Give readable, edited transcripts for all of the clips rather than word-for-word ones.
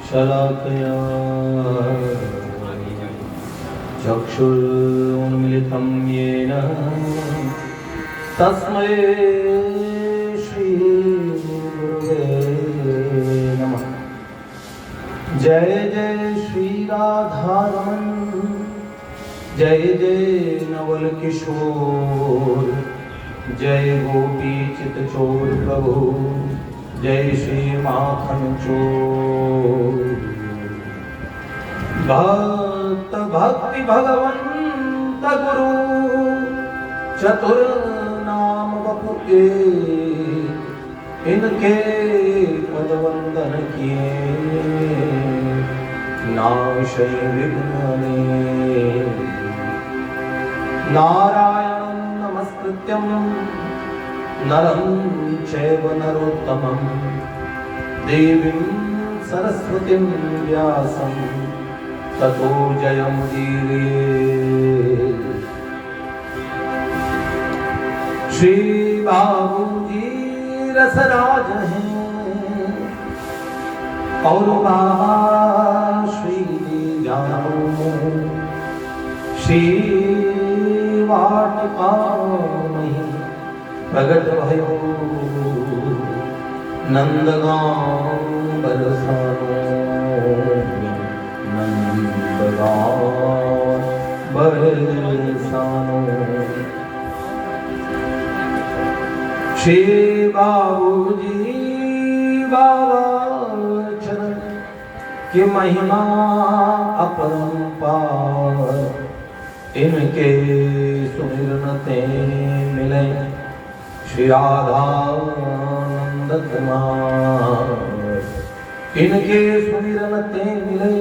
शलाकया चक्षुरुन्मिलितं येन तस्मै श्रीगुरुवे नमः। जय जय श्री राधारमण, जय जय नवल किशोर, जय गोपी चितचोर प्रभु, जय श्री माखन चोर। भक्त भक्ति भगवंत गुरु चतुर नाम बपु के, इनके पद वंदन किए नाशय विघ्नने। नारायणं नमस्कृत्यं नरं चैव नरोत्तमं, देवीं सरस्वतीं व्यासं ततो जयमुदीरये। श्री बाबूजी रसराज हैं और बाबा श्री जानो, श्री वाटिका में प्रगट भयो नंदगांव बरसानो, नंदगांव बरसानो। श्री बाबूजी बाबा चरण की महिमा अपरंपार, इनके सुमिरन ते मिले श्री राधानंद कुमार, इनके सुमिरन ते मिले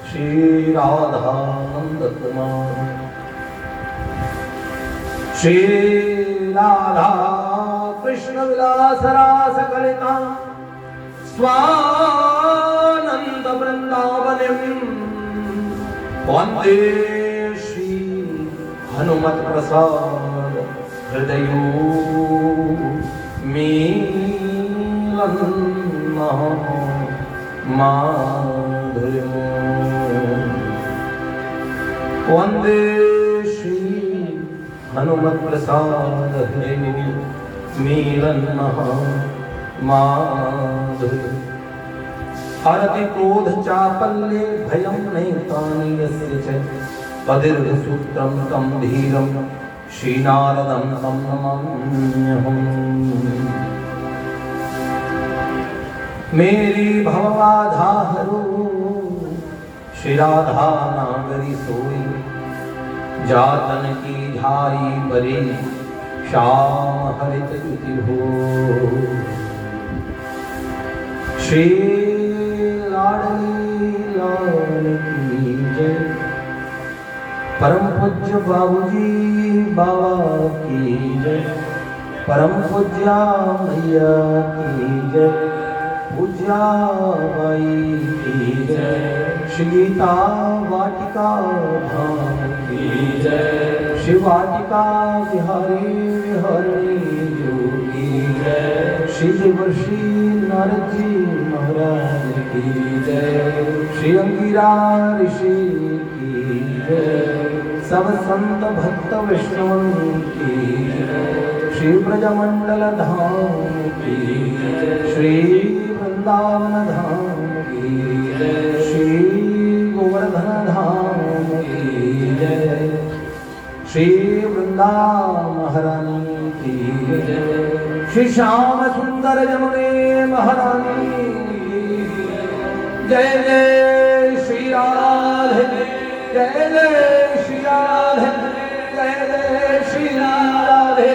श्री राधानंद कुमार। श्री राधा कृष्ण विलास रास कलिता स्वानंद वृंदावनम, वंदे श्री हनुमत प्रसाद हृदयो मीलन माधुर्यो। वंदे श्री हनुमत प्रसाद हृदयो मीलन माधुर्यो। हरति क्रोध चापल्ये भयं नैतानि यस्य च, पदीर्घ सूत्रं तं धीरं श्रीनारदं तं नमाम्यहम्। मेरी भवबाधा हरो श्री राधा नागरी सोई, जातन की झाई बरी श्याम हरित युति हो। श्री लाडली लाल की जय, परम पूज्य बाबूजी बाबा की जय, परम पूज्या मैया की जय, पूज्या बाई की जय, श्री गीता वाटिका धाम की जय, श्री वाटिका बिहारी विहारी जो की जय, श्री देवर्षि नारद जी महाराज की जय, श्री अंगिरा ऋषि की जय, सब संत भक्त विष्णु की जय, श्री ब्रजमंडल धाम की जय, श्री वृंदावन धाम की जय, श्री गोवर्धन धाम की जय, श्री वृंदावन महारानी की जय, श्री श्याम सुंदर जमुने महारानी की जय। जय श्री राधे, जय जय श्री राधे, जय जय श्री राधे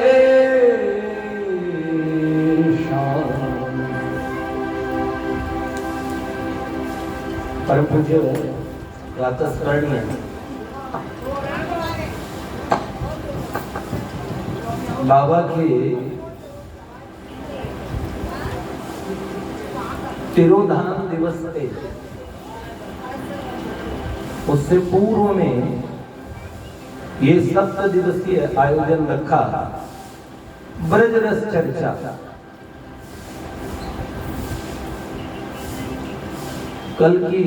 श्याम। परम पूज्य प्रातस्मरणीय बाबा के तिरोधान दिवस थे, उससे पूर्व में ये 7 दिवसीय आयोजन रखा ब्रज रस चर्चा। कल की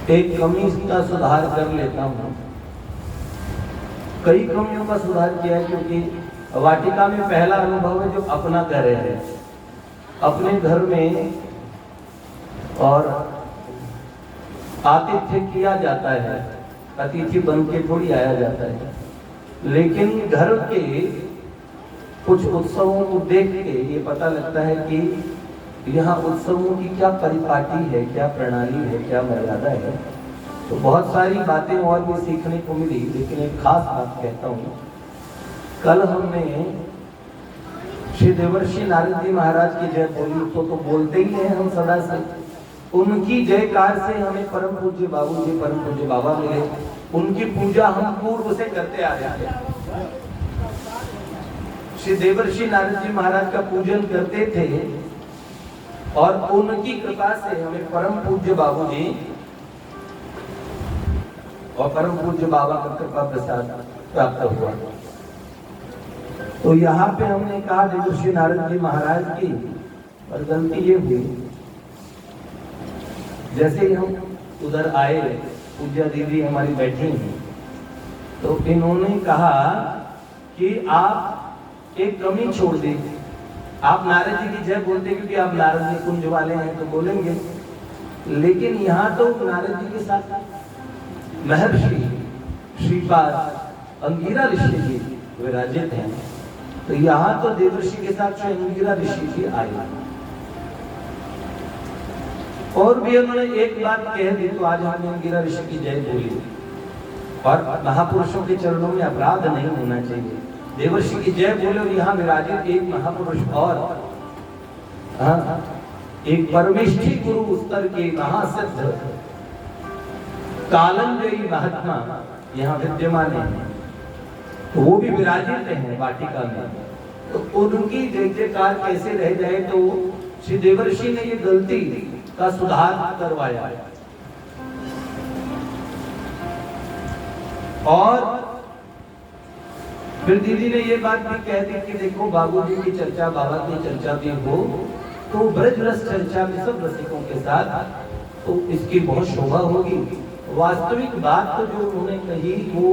एक कमी का सुधार कर लेता हूँ। कई कमियों का सुधार किया है, क्योंकि वाटिका में पहला अनुभव है जो अपना कर रहे हैं अपने घर में, और आतिथ्य किया जाता है, अतिथि बन के थोड़ी आया जाता है। लेकिन घर के कुछ उत्सवों को देख के ये पता लगता है कि यहाँ उत्सवों की क्या परिपाटी है, क्या प्रणाली है, क्या मर्यादा है। तो बहुत सारी बातें और भी सीखने को मिली, लेकिन एक खास बात कहता हूँ। कल हमने श्री देवर्षि नारद जी महाराज की जय बोली, तो बोलते ही हैं हम सदा से। उनकी जयकार से हमें परम पूज्य बाबू जी, परम पूज्य बाबा मिले। उनकी पूजा हम पूर्व से करते आ रहे हैं। श्री देवर्षि नारद जी महाराज का पूजन करते थे, और उनकी कृपा से हमें परम पूज्य बाबू जी और परम पूज्य बाबा का कृपा प्रसाद प्राप्त हुआ। तो यहाँ पे हमने कहा देवर्षि नारद जी महाराज की, और गलती ये हुई, जैसे ही हम उधर आए, पूज्या दीदी हमारी बैठी हैं, तो इन्होंने कहा कि आप एक कमी छोड़ दीजिए। आप नारद जी की जय बोलते क्योंकि आप नारद जी कुंज वाले हैं तो बोलेंगे, लेकिन यहाँ तो नारद जी के साथ महर्षि श्रीपाद अंगिरा ऋषि जी विराजित हैं। तो यहाँ तो देवर्षि के साथ श्री अंगिरा ऋषि जी आए, और भी उन्होंने एक बात कह दी। तो आज हमने अंगिरा ऋषि की जय बोली, और महापुरुषों के चरणों में अपराध नहीं होना चाहिए। देवर्षि की जय बोले, और यहाँ विराजित एक महापुरुष और एक परमेष्ठी गुरु स्तर के महासिद्ध कालंजयी महात्मा यहाँ विद्यमान है, तो वो भी विराजित हैं वाटिका में। तो उनकी जय जयकार कैसे रह जाए, तो श्री देवर्षि ने ये गलती का सुधार करवाया। और फिर दीदी ने ये बात भी कह दी कि देखो बाबूजी की चर्चा, बाबा की चर्चा भी हो तो ब्रज रस चर्चा में सब रसिकों के साथ, तो इसकी बहुत शोभा होगी। वास्तविक बात तो जो उन्होंने कही वो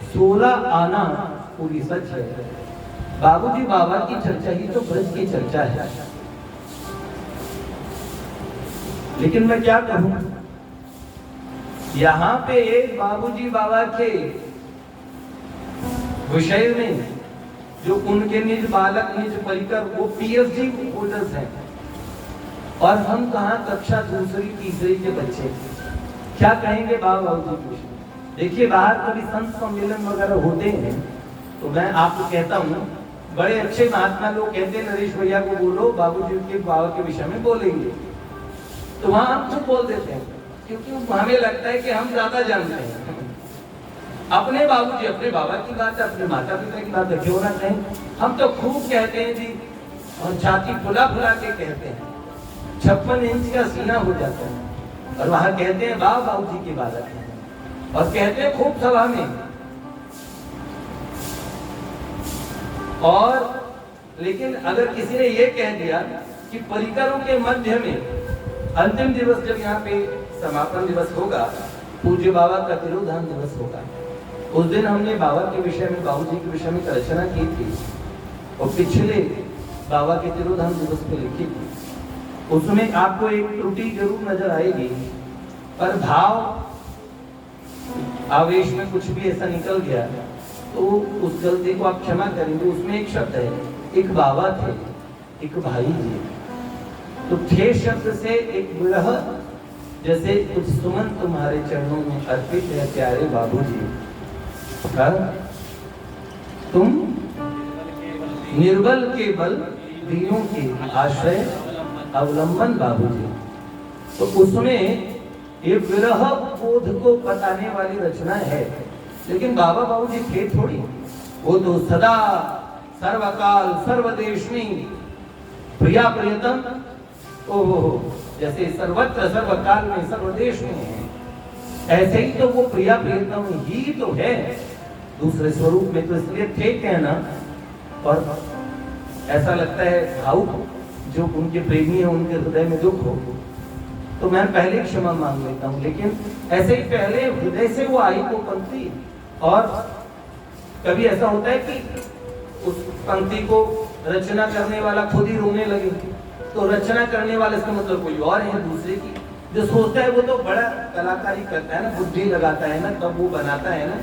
16 आना पूरी सच है। बाबूजी बाबा की चर्चा ही तो ब्रज की चर्चा है। लेकिन मैं क्या कहूं, यहाँ पे बाबूजी बाबा के विषय में जो उनके निज बालक, निज परिकर, वो पीएचडी होल्डर्स हैं, और हम कहाँ कक्षा दूसरी तीसरी के बच्चे। क्या कहेंगे बाबा जी कुछ। देखिए बाहर कभी संत सम्मेलन वगैरह होते हैं, तो मैं आपको कहता हूँ, बड़े अच्छे महात्मा लोग कहते हैं नरेश भैया को बोलो, बाबूजी के बाबा के विषय में बोलेंगे, तो वहां हम खुद बोल देते हैं, क्योंकि हमें लगता है कि हम ज्यादा जानते हैं। अपने बाबूजी, अपने बाबा की बात, अपने माता पिता की बात क्यों ना कहें। हम तो खूब कहते हैं जी, और छाती फुला फुला के कहते हैं, 56 इंच का सीना हो जाता है, और वहां कहते हैं बाबू जी की बात है, और कहते हैं खूब सभा में। और लेकिन अगर किसी ने ये कह दिया कि परिकरों के मध्य में अंतिम दिवस जब यहाँ पे समापन दिवस होगा, पूज्य बाबा का तिरोधान दिवस होगा, उस दिन हमने बाबा के विषय में, बाबूजी के विषय में रचना की थी, और पिछले बाबा के तिरोधान दिवस पे लिखी थी। उसमें आपको एक त्रुटि जरूर नजर आएगी, पर भाव आवेश में कुछ भी ऐसा निकल गया तो उस गलती को आप क्षमा करेंगे। उसमें एक शब्द है, एक बाबा थे, एक भाई जी। तो थे शब्द से एक विरह, जैसे कुछ सुमन तुम्हारे चरणों में अर्पित है प्यारे बाबूजी। तुम निर्बल के बल, दीनों के आश्रय, अवलंबन बाबूजी। तो उसमें ये विरह बोध को बताने वाली रचना है। लेकिन बाबा बाबूजी थे थोड़ी, वो तो सदा सर्वकाल सर्वदेश में प्रिया प्रियतम, ओहो, जैसे सर्वत्र सर्वकाल में सर्वदेश में है, ऐसे ही तो वो प्रिया प्रियतम ही तो है दूसरे स्वरूप में। तो इसलिए थे कहना, और ऐसा लगता है भावुक जो उनके प्रेमी है उनके हृदय में दुख हो तो मैं पहले क्षमा मांग लेता हूँ, लेकिन ऐसे ही पहले हृदय से वो आई वो पंक्ति, और कभी ऐसा होता है कि उस पंक्ति को रचना करने वाला खुद ही रोने लगे, तो रचना करने वाले इसका मतलब कोई और है दूसरे की, जो सोचता है वो तो बड़ा कलाकारी करता है ना, बुद्धि लगाता है ना, तब वो बनाता है ना,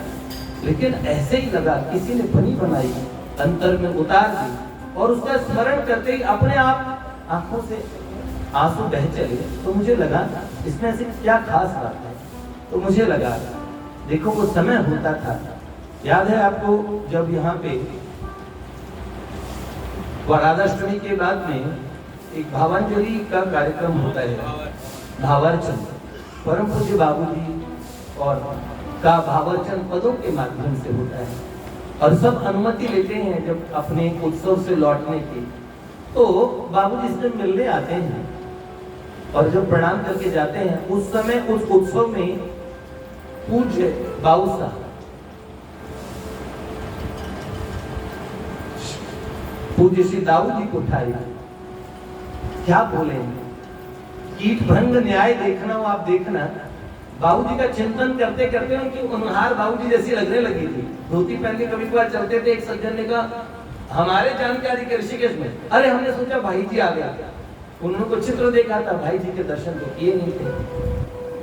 लेकिन ऐसे ही लगा किसी ने बनी बनाई अंतर में उतार दी और उसका स्मरण करते ही अपने आप आंखों से आंसू बह चले। तो मुझे लगा इसमें ऐसी क्या खास बात है, तो मुझे लगा देखो वो समय होता था, याद है आपको जब यहाँ पे राधाष्टमी के बाद में एक भावांजलि का कार्यक्रम होता है, भावार्चन, परम पूज्य बाबूजी और का भावार्चन पदों के माध्यम से होता है और सब अनुमति लेते हैं जब अपने उत्सव से लौटने की, तो बाबूजी से मिलने आते हैं और जब प्रणाम करके जाते हैं उस समय उस उत्सव में पूज्य बाबू साहब पूज्य श्री दाऊ जी को उठाए, क्या बोले, कीट भंग न्याय देखना हो आप देखना, बाबूजी का चिंतन करते करते उनकी उन्हार बाबूजी जैसी लगने लगी थी, धोती पहन के कभी कभार चलते थे। एक सज्जन ने कहा हमारे जानकारी के ऋषिकेश में, अरे हमने सोचा भाई जी आ गया, उन्होंने चित्र देखा था, भाई जी के दर्शन तो किए नहीं थे,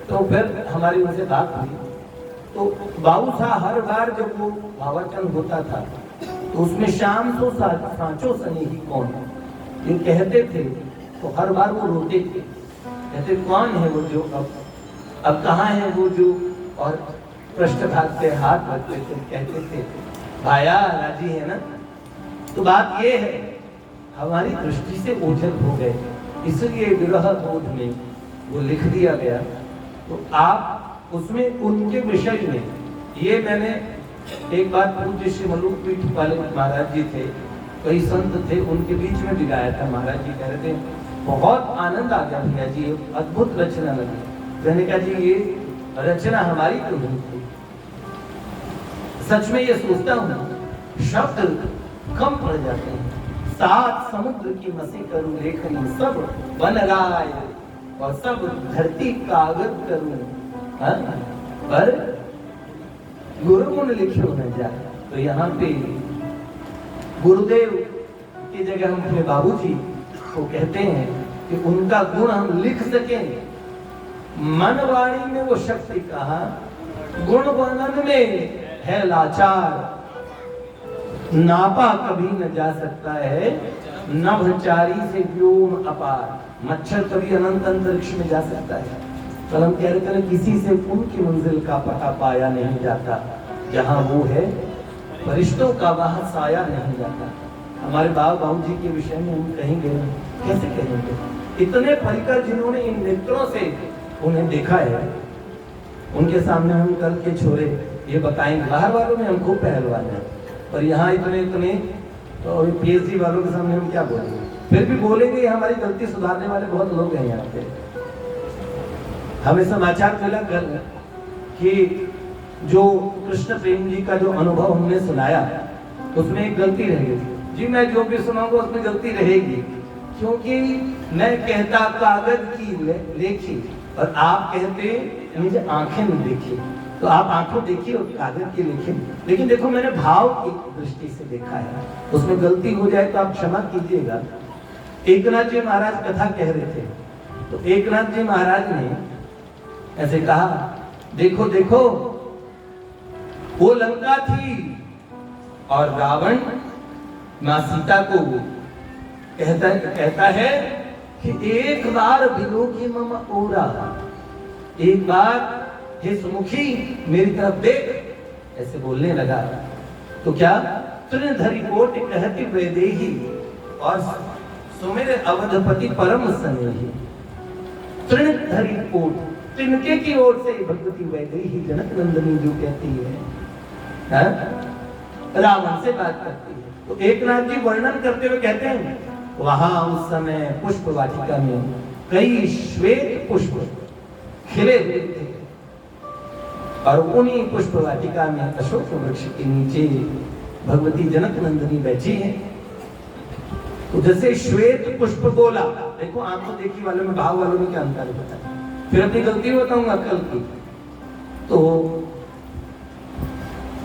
तो फिर हमारी उनसे बात हुई, तो बाबू साहब हर बार जब वो भावार्चन होता था तो उसमें शाम तो सांचो सने ही कौन ये कहते थे, तो हर बार वो रोते थे, कहते कौन है वो जो अब कहाँ है वो जो, और पृष्ठभाग पे हाथ रखते थे, कहते थे भाया राजी है ना। तो बात ये है हमारी दृष्टि से ओझल हो गए, इसलिए विरह बोध में वो लिख दिया गया। तो आप उसमें उनके विषय में ये मैंने एक बार पूज्य श्री मलुकपीठ वाले महाराज जी थे, कई संत थे, उनके बीच में भी गाया था। महाराज जी कह रहे थे बहुत आनंद आ गया भैया जी, अद्भुत रचना लगी। मैंने कहा जी ये रचना हमारी तो नहीं थी, सच में ये सोचता हूँ शब्द कम पड़ जाते हैं, सात समुद्र की मसी करूं लेखनी सब बन राय और सब धरती कागज करूं, पर गुरु गुण लिखियो न जाए। तो यहाँ पे गुरुदेव की जगह हम अपने बाबूजी को कहते हैं कि उनका गुण हम लिख सकें, मन वाणी में वो शक्ति कहा, गुण वर्णन में है लाचार, नापा कभी न जा सकता है, नभचारी से व्योम अपार, मच्छर कभी अनंत अंतरिक्ष में जा सकता है, कल हम कह रहे थे किसी से उनकी मंजिल का पता पाया नहीं जाता, जहां वो है फरिश्तों का वहां साया नहीं जाता। हमारे बाबा बाबू जी के विषय में हम कहेंगे, कैसे कहेंगे, इतने परिकर जिन्होंने इन नेत्रों से उन्हें देखा है, उनके सामने हम कल के छोरे ये बताएंगे। बाहर वालों में हम खूब पहलवान हैं, पर यहाँ इतने इतने तो पीएचडी वालों के सामने हम क्या बोलेंगे, फिर भी बोलेंगे हमारी गलती सुधारने वाले बहुत लोग हैं यहाँ पे। हमें समाचार मिला कल कि जो कृष्ण प्रेम जी का जो अनुभव हमने सुनाया उसमें एक गलती रह गई जी, मैं जो भी सुनाऊंगा उसमें गलती रहेगी, क्योंकि मैं कहता कागज की लेखी और आप कहते मुझे आंखें नहीं देखी, तो आप आंखों देखिए और कागज की लिखी, लेकिन देखो मैंने भाव की दृष्टि से देखा है, उसमें गलती हो जाए तो आप क्षमा कीजिएगा। एकनाथ जी महाराज कथा कह रहे थे, तो एकनाथ जी महाराज ने ऐसे कहा, देखो देखो वो लंका थी और रावण मां सीता को कहता है कि एक बार बिलोकी मम ओरा, एक बार हे सुमुखी मेरी तरफ देख, ऐसे बोलने लगा। तो क्या तृणधरी कोट कहती वैदेही और सुमेर अवधपति परम स्नेही, तृणधरी कोट तिनके की ओर से भगवती वैदेही जनक नंदनी जो कहती है, रावण से बात करती है। तो एकनाथ जी वर्णन करते हुए कहते हैं वहां उस समय पुष्प वाटिका में कई श्वेत पुष्प खिले हुए थे और उन्हीं पुष्प वाटिका में अशोक वृक्ष के नीचे भगवती जनक नंदनी बैठी है। तो जैसे श्वेत पुष्प गोला, देखो आंखों देखी वालों में भाव वालों में क्या अंतर है बताए। फिर अपनी गलती बताऊंगा कल की। तो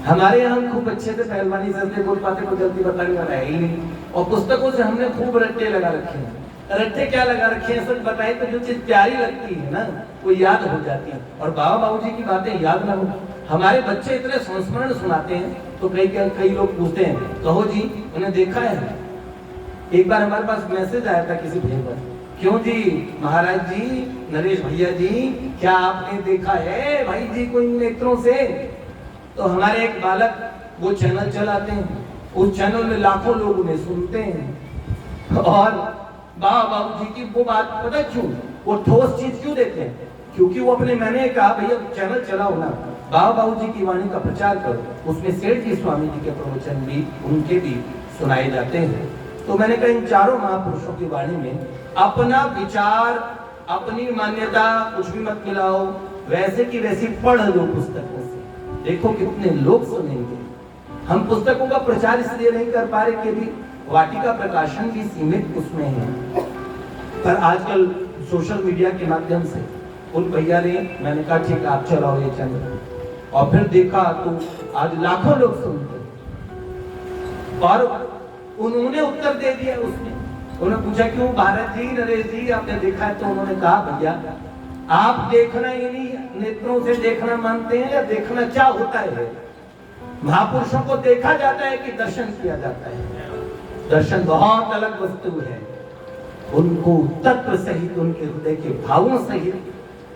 हमारे यहाँ खूब अच्छे से पहलवानी सर बोल पाते, कोई गलती बताने वाला है ही नहीं। और पुस्तकों से हमने खूब रट्टे लगा रखे हैं। रट्टे क्या लगा रखे हैं सच बताए तो जो चीज प्यारी लगती है ना वो याद हो जाती है। और बाबा बाबूजी की बातें याद ना हो। हमारे बच्चे इतने संस्मरण सुनाते हैं तो कई लोग पूछते हैं कहो जी उन्हें देखा है। एक बार हमारे पास मैसेज आया था किसी भाई पर, क्यों जी महाराज जी, नरेश भैया जी, क्या आपने देखा है भाई जी को इन नेत्रों से? तो हमारे एक बालक वो चैनल चलाते हैं, उस चैनल में लाखों लोग उन्हें सुनते हैं। और बाबा बाबूजी की वो बात पता क्यों, वो ठोस चीज क्यों देते हैं? क्योंकि वो अपने, मैंने कहा भैया चैनल चलाओ ना, बाबा बाबूजी की वाणी का प्रचार करो, उसमें सेठ जी स्वामी जी के प्रवचन भी उनके भी सुनाए जाते हैं। तो मैंने कहा इन चारों महापुरुषों की वाणी में अपना विचार, अपनी मान्यता कुछ भी मत मिलाओ, वैसे की वैसी पढ़ लो पुस्तकों से, देखो कितने लोग सुनेंगे। हम पुस्तकों का प्रचार इसलिए नहीं कर पा रहे कि भी वाटिका प्रकाशन भी सीमित उसमें है, पर आजकल सोशल मीडिया के माध्यम से उन भैया ने, मैंने कहा ठीक आप चलाओ ये चैनल, और फिर देखा तो आज लाखों लोग सुनते। और उन्होंने उत्तर दे दिया उसमें, उन्होंने पूछा क्यों भारत जी, नरेश जी आपने देखा है? तो उन्होंने कहा भैया आप देखना ही नहीं नेत्रों से देखना मानते हैं या देखना क्या होता है? महापुरुषों को देखा जाता है कि दर्शन किया जाता है? दर्शन बहुत अलग वस्तु है। उनको तत्व सहित, उनके हृदय के भावों सहित,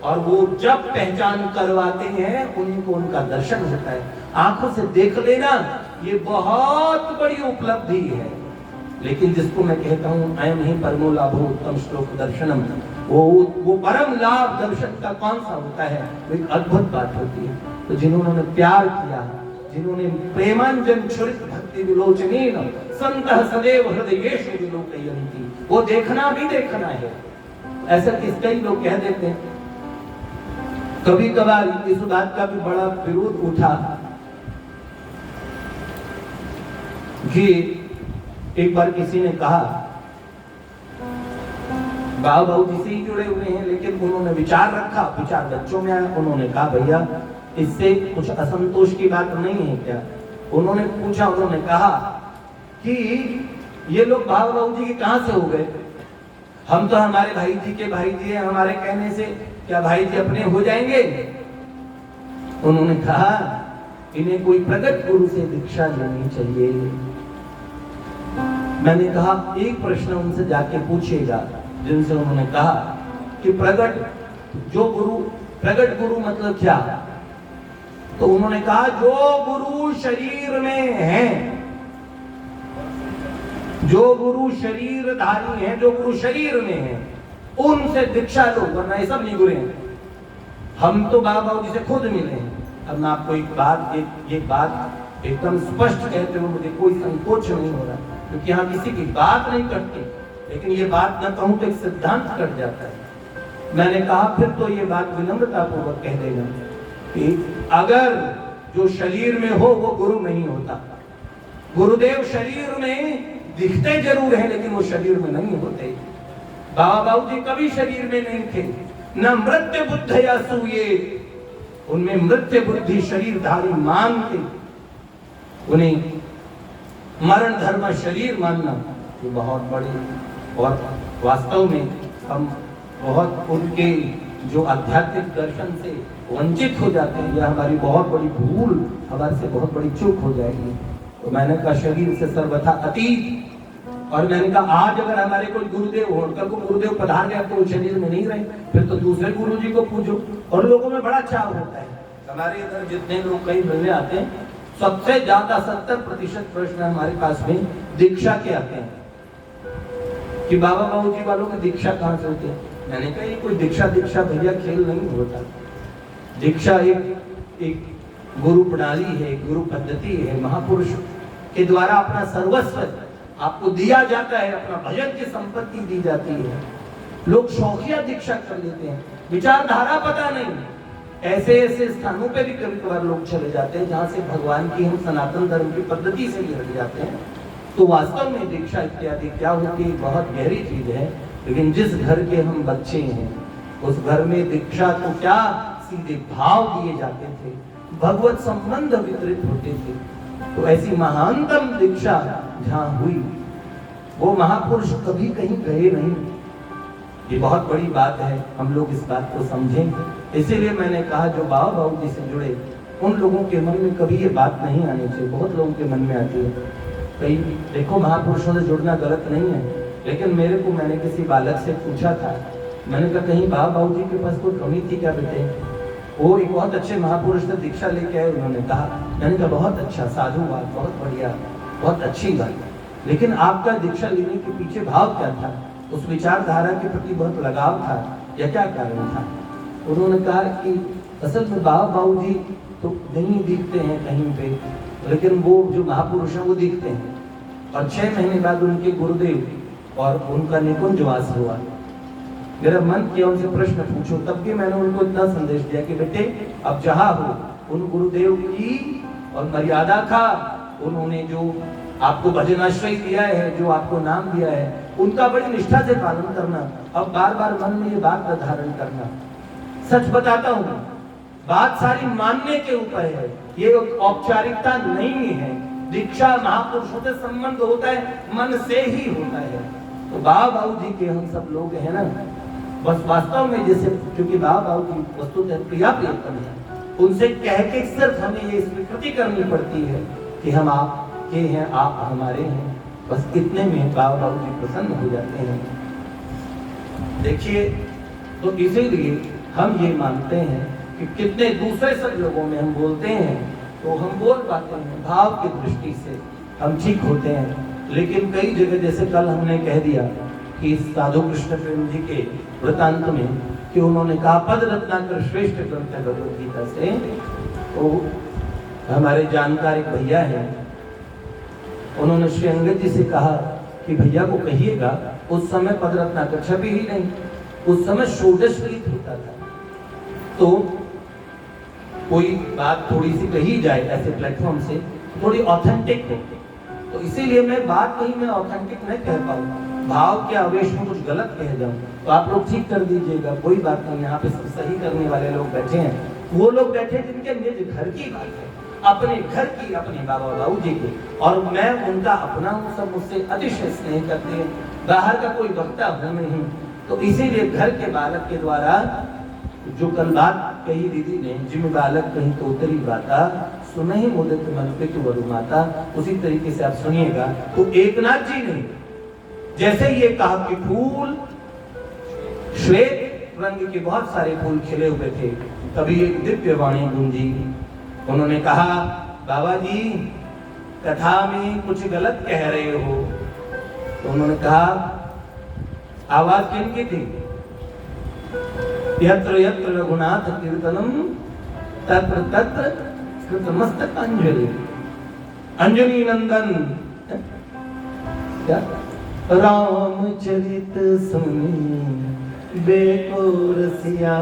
और वो जब पहचान करवाते हैं उनको उनका दर्शन होता है। आंखों से देख लेना ये बहुत बड़ी उपलब्धि है। लेकिन जिसको मैं कहता हूँ अयम ही परमो लाभो उत्तम श्लोक दर्शनम, वो परम लाभ दर्शन का कौन सा होता है? वो एक अद्भुत बात होती है। तो जिन्होंने प्यार किया, जिन्होंने प्रेमांजन छुरित भक्ति विलोचनेन संतः सदैव हृदयेषु विलोकयन्ति, वो देखना भी देखना है। ऐसा किसका ही लोग कह देते हैं। कभी कभार इस बात का भी बड़ा विरोध उठा कि एक बार किसी ने कहा, बाबा बाबूजी से ही जुड़े हुए हैं, लेकिन उन्होंने विचार रखा, विचार बच्चों में आया। उन्होंने कहा भैया इससे कुछ असंतोष की बात नहीं है क्या? उन्होंने पूछा, उन्होंने कहा कि ये लोग बाबा बाबूजी के कहां से हो गए? हम तो हमारे भाई जी के भाई जी हैं, हमारे कहने से क्या भाई जी अपने हो जाएंगे? उन्होंने कहा इन्हें कोई प्रगट गुरु से दीक्षा लेनी चाहिए। मैंने कहा एक प्रश्न उनसे जाके पूछिएगा, जिनसे उन्होंने कहा कि प्रगट गुरु मतलब क्या? तो उन्होंने कहा जो गुरु शरीर में है, जो गुरु शरीरधारी है, जो गुरु शरीर में है, उनसे दीक्षा लो, वरना ये सब नहीं गुरु हैं। हम तो बाबा बाबूजी से खुद मिले हैं। अब मैं आपको एक बात एकदम स्पष्ट कहते हुए मुझे कोई संकोच नहीं हो रहा, क्योंकि यहाँ किसी की बात नहीं कटती, लेकिन ये बात न कहूं तो एक सिद्धांत कट जाता है। मैंने कहा फिर तो ये बात विनम्रता पूर्वक कह देना कि अगर जो शरीर में हो वो गुरु नहीं होता। गुरुदेव शरीर में दिखते जरूर हैं, लेकिन वो शरीर में नहीं होते। बाबा बाबूजी कभी शरीर में नहीं थे, न मृत्य बुद्ध या सूये, उनमें मृत्य बुद्धि शरीरधारी मानते, उन्हें मरण धर्म शरीर मानना ये बहुत बड़ी, और वास्तव में हम बहुत उनके जो आध्यात्मिक दर्शन से वंचित हो जाते हैं। यह हमारी बहुत बड़ी भूल, हमारे से बहुत बड़ी चूक हो जाएगी। तो मैंने कहा शरीर से सर्वथा अतीत, और मैंने कहा आज अगर हमारे कोई गुरुदेव हो, कल को गुरुदेव पधार गया तो शरीर में नहीं रहे, फिर तो दूसरे गुरु जी को पूछो। और लोगों में बड़ा चाव होता है। हमारे इधर जितने लोग कहीं मिलने आते हैं, सबसे ज्यादा 70% प्रश्न हमारे पास में दीक्षा के आते हैं कि बाबा बाबूजी वालों की दीक्षा कहाँ से होती है। मैंने कहा ये कोई दीक्षा भैया खेल नहीं होता। दीक्षा एक गुरु प्रणाली है, गुरु पद्धति है। महापुरुष के द्वारा अपना सर्वस्व आपको दिया जाता है, अपना भजन की संपत्ति दी जाती है। लोग शौकिया दीक्षा कर लेते हैं, विचारधारा पता नहीं। ऐसे स्थानों पे भी कभी कभार लोग चले जाते हैं जहां से भगवान की, हम सनातन धर्म की पद्धति से ही हट जाते हैं। तो वास्तव में दीक्षा इत्यादि क्या होती है, बहुत गहरी चीज है। लेकिन जिस घर के हम बच्चे हैं उस घर में दीक्षा तो क्या, सीधे भाव दिए जाते थे, भगवत संबंध वितरित होते थे। तो ऐसी महानतम दीक्षा जहां हुई, वो महापुरुष कभी कहीं गए नहीं। ये बहुत बड़ी बात है, हम लोग इस बात को समझें। इसीलिए मैंने कहा जो बाबा बाबू जी से जुड़े उन लोगों के मन में कभी ये बात नहीं आनी चाहिए। बहुत लोगों के मन में आती है, कई देखो महापुरुषों से जुड़ना गलत नहीं है, लेकिन मेरे को, मैंने किसी बालक से पूछा था, मैंने कहा कहीं बाबा बाबू जी के पास कोई कमी थी क्या बेटे? वो एक बहुत अच्छे महापुरुष से दीक्षा लेके आए, उन्होंने कहा, मैंने कहा बहुत अच्छा, साधुवाद, बहुत बढ़िया, बहुत अच्छी बात, लेकिन आपका दीक्षा लेने के पीछे भाव क्या था? उस विचारधारा के प्रति बहुत लगाव था या क्या कारण था? उन्होंने कहा कि असल में बाबा बाबू जी तो नहीं दिखते हैं कहीं पे, लेकिन वो जो महापुरुष हैं वो दिखते हैं। और 6 महीने बाद उनके गुरुदेव और उनका निकुंजवास हुआ। मेरा मन किया उनसे प्रश्न पूछो, तब भी मैंने उनको इतना संदेश दिया कि बेटे अब जहाँ हो उन गुरुदेव की और मर्यादा का, उन्होंने जो आपको भजनाश्रय दिया है, जो आपको नाम दिया है, उनका बड़ी निष्ठा से पालन करना। अब बार बार मन में ये बात न धारण करना। सच बताता हूँ, बात सारी मानने के ऊपर है, ये औपचारिकता नहीं है। दीक्षा महापुरुषों से संबंध होता है, मन से ही होता है। तो बाबा बाबू जी के हम सब लोग हैं ना, बस वास्तव में जैसे, क्योंकि बाबा बाबू जी वस्तुतः प्रिया प्रियतम है, उनसे कह के सिर्फ हमें ये स्वीकृति करनी पड़ती है कि हम आपके हैं, आप हमारे हैं। बस इतने में बाबा बाबू जी प्रसन्न हो जाते हैं। देखिए, तो इसीलिए हम ये मानते हैं कि कितने दूसरे सब लोगों में हम बोलते हैं तो हम बोल पाते हैं, भाव की दृष्टि से हम ठीक होते हैं। लेकिन कई जगह, जैसे कल हमने कह दिया कि साधु कृष्ण प्रेम जी के वृतांत में कि उन्होंने कहा पद रत्नाकर श्रेष्ठ ग्रंथ है भगवद गीता से, तो हमारे जानकार एक भैया हैं, उन्होंने श्री अंगद जी से कहा कि भैया को कहिएगा, उस समय पद रत्नाकर छपी ही नहीं, उस समय षोडश गीत होता था। तो कोई बात थोड़ी सी कही जाए ऐसे प्लेटफॉर्म से, थोड़ी ऑथेंटिक हो, तो इसीलिए मैं बात कहीं मैं ऑथेंटिक नहीं कह पाऊँ, भाव के आवेश में कुछ गलत कह जाऊं तो आप लोग ठीक कर दीजिएगा, कोई बात नहीं। यहाँ पे सब सही करने वाले लोग बैठे हैं, वो लोग बैठे जिनके निज घर की बात है, अपने घर की, अपने बाबा बाबू जी की, और मैं उनका अपना हूँ, सब मुझसे अतिशय स्नेह करते हैं, बाहर का कोई वक्ता हूँ नहीं। तो इसीलिए घर के बालक के द्वारा जो कल बात कही दीदी ने, जिम बालक कहीं तो उतरी बाता, सुनहि मोदित मन पे क्यों वरु माता, उसी तरीके से आप सुनिएगा। तो एकनाथ जी ने जैसे ये कहा कि फूल श्वेत रंग के बहुत सारे फूल खिले हुए थे, तभी एक दिव्य वाणी गूंजी। उन्होंने कहा बाबा जी कथा में कुछ गलत कह रहे हो। तो उन्होंने कहा आवाज किनकी थी? यत्र यत्र रघुनाथ कीर्तनम तत्र तत्र कृतमस्तक अंजलि। अंजलि नंदन क्या? रामचरित सुनी बेको रसिया,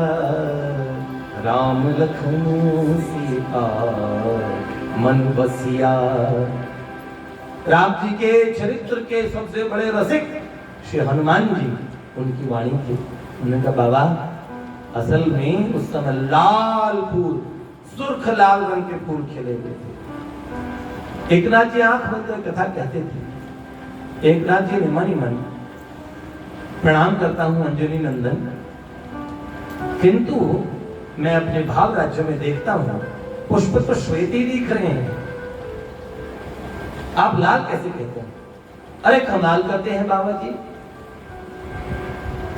राम लखन सीता मन बसिया। राम जी के चरित्र के सबसे बड़े रसिक श्री हनुमान जी, उनकी वाणी थी। उन्होंने कहा बाबा असल में उस समय लाल फूल, सुर्ख लाल रंग के फूल खिले हुए थे। एकनाथ जी आंख बंद कर कथा कहते थे। एकनाथ जी ने मन ही मन प्रणाम करता हूं अंजलि नंदन, किंतु मैं अपने भाव राज्य में देखता हूं पुष्प तो श्वेत ही दिख रहे हैं, आप लाल कैसे कहते हैं? अरे कमाल करते हैं बाबा जी।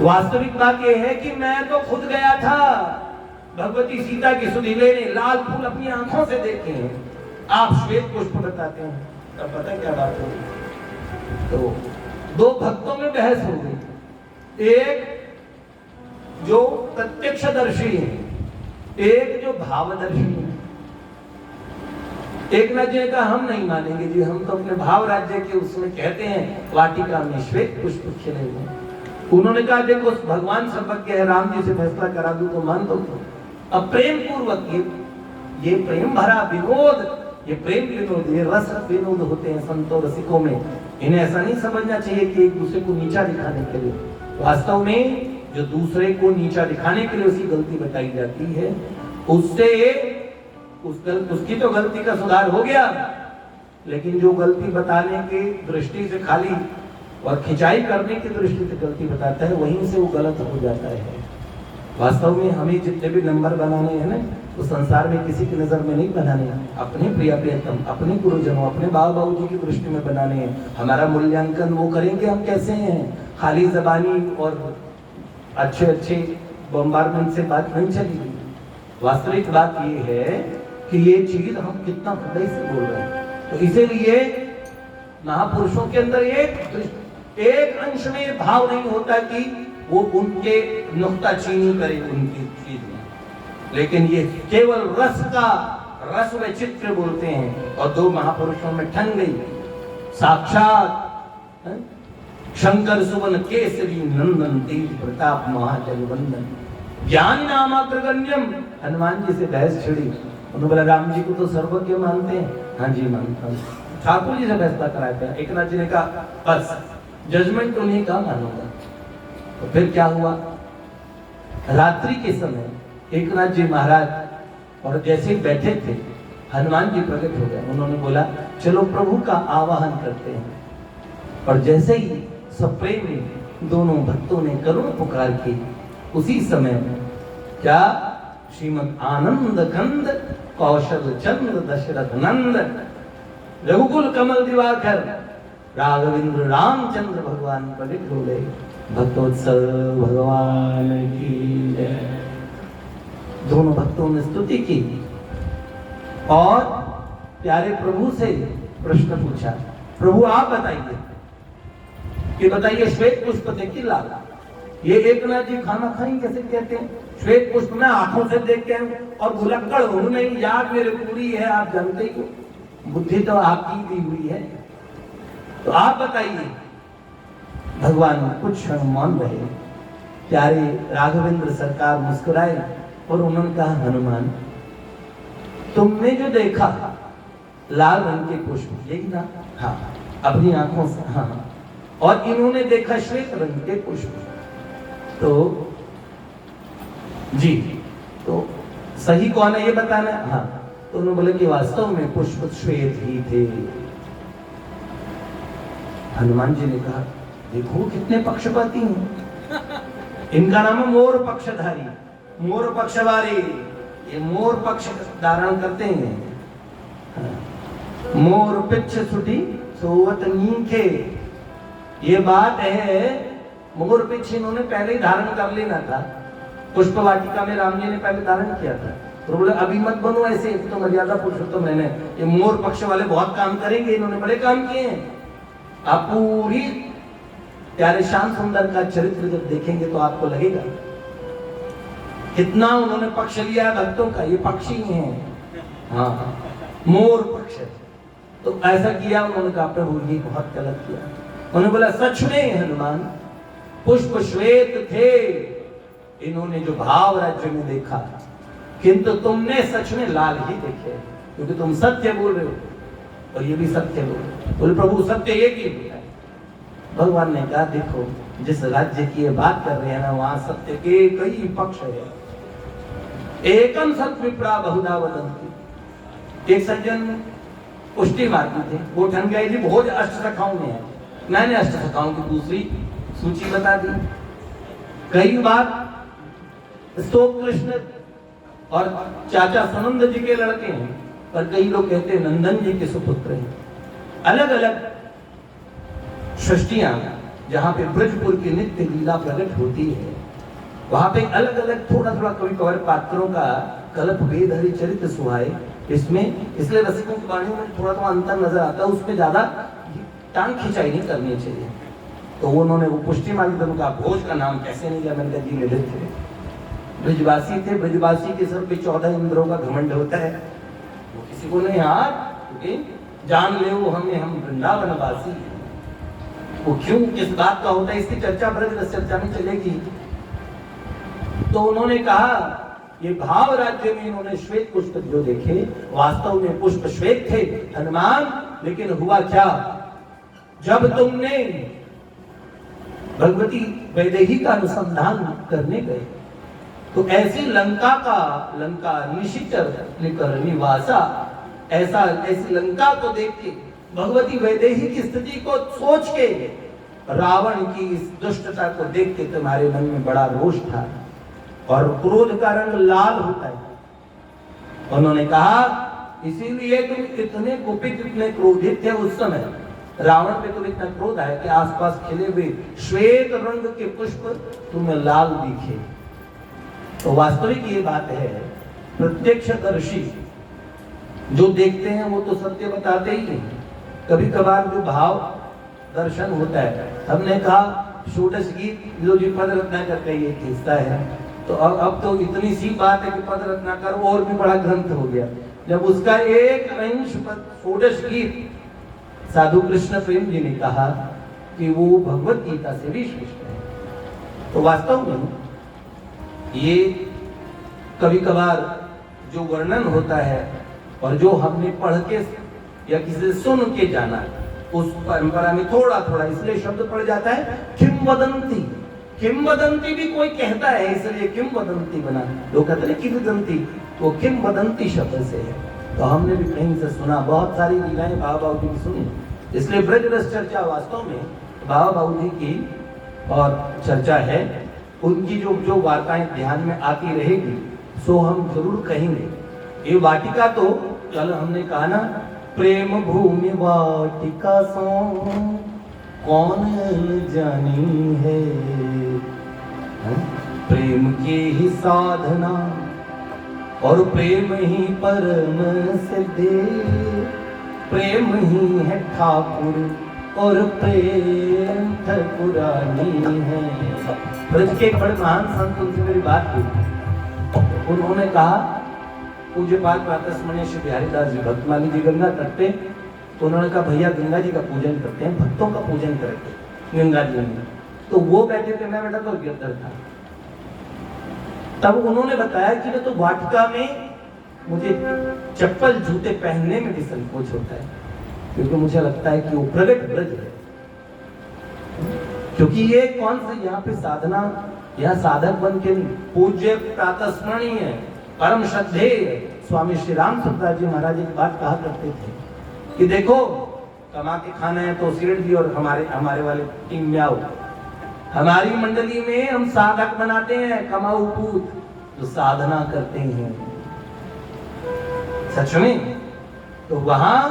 वास्तविक बात यह है कि मैं तो खुद गया था, भगवती सीता की सुधीले ने लाल फूल अपनी आंखों से देखे हैं, आप श्वेत पुष्प बताते हैं। तब पता क्या बात हो गई? तो दो भक्तों में बहस हो गई, एक जो प्रत्यक्षदर्शी है, एक जो भावदर्शी है। एक न जी का हम नहीं मानेंगे जी, हम तो अपने भाव राज्य के उसमें कहते हैं वाटिका में श्वेत पुष्प खिले हुए। उन्होंने कहा देखो भगवान सर्वज्ञ है, राम जी से फैसला करा दूं तो मान दो। अब प्रेम पूर्वक ये प्रेम भरा विनोद, ये प्रेम विनोद, ये रस विनोद होते हैं संतों रसिकों में। इन्हें ऐसा नहीं समझना चाहिए कि एक दूसरे को नीचा दिखाने के लिए, वास्तव में जो दूसरे को नीचा दिखाने के लिए उसकी गलती बताई जाती है, उससे उसकी तो गलती का सुधार हो गया, लेकिन जो गलती बताने की दृष्टि से खाली और खिंचाई करने की दृष्टि से गलती बताता है, वहीं से वो गलत हो जाता है। वास्तव में हमें जितने भी नंबर बनाने हैं ना, तो संसार में किसी की नजर में नहीं बनाने, अपने प्रिय प्रियतम, अपने गुरुजनों, अपने बाबा बाबू जी की दृष्टि में बनाने हैं। हमारा मूल्यांकन वो करेंगे हम कैसे हैं, खाली जबानी और अच्छे अच्छे बम्बारमेंट से बात नहीं चलेगी। वास्तविक बात ये है कि ये चीज हम कितना हृदय से बोल रहे हैं। तो इसीलिए महापुरुषों के अंदर एक अंश में भाव नहीं होता कि वो उनके नुक्ताचीनी करे उनकी चीज में, लेकिन ये केवल रस व चित्र बोलते हैं। और दो महापुरुषों में ठन गई साक्षात शंकर सुवन केसरी नंदन तेज प्रताप महाजनवंदन ज्ञान नामाग्रगण्यम। हनुमान जी से बहस छिड़ी, उन्होंने बोला राम जी को तो सर्वज्ञ मानते हैं, हाँ जी मानता हूँ। ठाकुर जी से फैसला कराया था। एक नाथ जी ने कहा बस जजमेंट उन्हीं का मानूंगा। तो फिर क्या हुआ, रात्रि के समय एक नाथ जी महाराज और जैसे ही बैठे थे, हनुमान जी प्रकट हो गए। उन्होंने बोला चलो प्रभु का आवाहन करते हैं। और जैसे ही सप्रेम दोनों भक्तों ने करुण पुकार की, उसी समय क्या श्रीमद आनंद कंद कौशल चंद्र दशरथ नंद रघुकुल कमल दिवाकर राघवेंद्र रामचंद्र भगवान प्रकट हो गए। भक्तोत्सव भगवान की जय। दोनों भक्तों ने स्तुति की और प्यारे प्रभु से प्रश्न पूछा, प्रभु आप बताइए कि बताइए श्वेत पुष्प देखिए लाल, ये एक नाथ जी खाना खाई कैसे कहते हैं, श्वेत पुष्प में आंखों से देखते हैं और भुलक्कड़ हूं नहीं, याद मेरे पूरी है, आप जानते ही हो, बुद्धि तो आपकी दी हुई है। तो आप बताइए। भगवान कुछ क्षण मौन रहे। प्यारे राघवेंद्र सरकार मुस्कुराए और उन्होंने कहा हनुमान तुमने जो देखा लाल रंग के पुष्प यही ना, हाँ अपनी आंखों से, हाँ, और इन्होंने देखा श्वेत रंग के पुष्प, तो जी तो सही कौन है ये बताना। हाँ, तो उन्होंने बोले कि वास्तव में पुष्प श्वेत ही थे। हनुमान जी ने कहा देखो कितने पक्षपाती हैं, इनका नाम है मोर पक्षधारी, मोर पक्षवारी, ये मोर पक्ष धारण करते हैं। मोर पिछ सुटी सोवत नीखे, ये बात है, मोर पिछ इन्होंने पहले ही धारण कर लेना था। पुष्प वाटिका में राम जी ने पहले धारण किया था, तो बोले अभी मत बनो ऐसे, तो मर्यादा पुरुषोत्तम मैंने, ये मोर पक्ष वाले बहुत काम करेंगे, इन्होंने बड़े काम किए हैं। आप पूरी प्यारे श्याम सुंदर का चरित्र जब देखेंगे तो आपको लगेगा कितना उन्होंने पक्ष लिया भक्तों का, ये पक्षी हैं, हाँ मोर पक्ष। तो ऐसा किया, उन्होंने कहा प्रभु ये बहुत गलत किया। उन्होंने बोला सच में हनुमान पुष्प श्वेत थे, इन्होंने जो भाव राज्य में देखा, किंतु तुमने सच में लाल ही देखे, क्योंकि तुम सत्य बोल रहे हो और ये भी सत्य बोल। बोले प्रभु सत्य एक ही है। भगवान ने कहा देखो जिस राज्य की ये बात कर रहे हैं ना, वहां सत्य के कई पक्ष है। एकम सत विप्रा बहुधा वदन्ति। एक सज्जन पुष्टि मार्गी थे, वो ठन गए जी भोज अष्ट सखाओं में है, मैंने अष्ट सखाओं की दूसरी सूची बता दी। कई बार स्तोक कृष्ण और चाचा सुनंद जी के लड़के हैं, पर कई लोग कहते हैं नंदन जी के सुपुत्र हैं। अलग अलग सृष्टियां जहां पे ब्रजपुर की नित्य लीला प्रकट होती है, वहां पे अलग अलग थोड़ा थोड़ा कभी कभार पात्रों का कल्प भेद हरि चरित्र सुहाए इसमें, इसलिए रसिकों की वाणियों में थोड़ा थोड़ा अंतर नजर आता है, उसमें ज्यादा टांग खिंचाई नहीं करनी चाहिए। तो उन्होंने वो पुष्टि मांगी, तो उनका भोज का नाम कैसे नहीं लिया, मैंने कहा जी ललित थे, ब्रजवासी थे, ब्रजवासी के सर पे 14 इंद्रों का घमंड होता है, वो किसी को नहीं यार, क्योंकि जान ले वो हमें, हम वृंदावनवासी हैं। वो क्यों किस बात का होता है इसकी चर्चा ब्रज रस चर्चा में चलेगी। तो उन्होंने कहा ये भाव राज्य में इन्होंने श्वेत पुष्प जो देखे, वास्तव में पुष्प श्वेत थे हनुमान, लेकिन हुआ क्या, जब तुमने भगवती वैदेही का अनुसंधान करने गए तो ऐसी लंका निशिचर निकर निवासा, ऐसी लंका को देख के, भगवती वैदेही की स्थिति को सोच के, रावण की इस दुष्टता को देख के तुम्हारे मन में बड़ा रोष था और क्रोध का रंग लाल होता है। उन्होंने कहा इसीलिए तुम इतने कुपित, इतने क्रोधित थे उस समय, रावण पे तुम इतना क्रोध आया कि आसपास खिले हुए श्वेत रंग के पुष्प तुम्हें लाल दिखे। तो वास्तविक ये बात है, प्रत्यक्षदर्शी जो देखते हैं वो तो सत्य बताते ही नहीं, कभी कभार जो भाव दर्शन होता है। हमने कहा षोडश गीत जो जी पद रत्नाकर का ये खींचता है, तो अब तो इतनी सी बात है कि पद रत्नाकर और भी बड़ा ग्रंथ हो गया। जब उसका एक अंश षोडश गीत साधु कृष्ण प्रेम जी ने कहा कि वो भगवत गीता से भी श्रेष्ठ है। तो वास्तव में ये कभी कभार जो वर्णन होता है और जो हमने पढ़ के या किसी से सुन के जाना, उस परंपरा में थोड़ा थोड़ा इसलिए शब्द पड़ जाता है किंवदंती। किंवदंती भी कोई कहता है इसलिए किंवदंती बना, लोग कहते हैं किंवदंती, तो किंवदंती शब्द से है। तो हमने भी कहीं से सुना, बहुत सारी लीलाएं बाबा बाबू की सुनी, इसलिए ब्रज रस चर्चा वास्तव में बाबा बाबू जी की और चर्चा है, उनकी जो वार्ताएं ध्यान में आती रहेगी सो हम जरूर कहेंगे। ये वाटिका तो कल हमने कहा ना, प्रेम भूमि वाटिका सो कौन जानी है, प्रेम की ही साधना और प्रेम ही परम सिद्धि, प्रेम ही है ठाकुर और प्रेम ठाकुरानी है। ब्रज के एक बड़े महान संत उनसे मेरी बात हुई, उन्होंने कहा पूज्य पाद प्रातस्मरणीय श्री बिहारी दास जी भक्तमाली जी गंगा तट पे, तो उन्होंने कहा भैया गंगा जी का पूजन करते हैं, भक्तों का पूजन करते गंगा जी में। तो वो बैठे थे, मैं बैठा तो गिरधर था। तब उन्होंने बताया कि मैं तो वाटिका में मुझे चप्पल जूते पहनने में भी संकोच होता है, क्योंकि मुझे लगता है कि वो प्रगट ब्रज है। क्योंकि ये कौन सा यहाँ पे साधना, यहाँ साधक बन के पूज्य प्रातस्मरणीय परम श्रद्धेय स्वामी श्री राम सुखदास जी महाराज एक बात कहा करते थे कि देखो कमा के खाना है तो सीरठ जी और हमारे वाले टीम में आओ, हमारी मंडली में हम साधक बनाते हैं, कमाऊ पूत जो साधना करते हैं सच में, तो वहां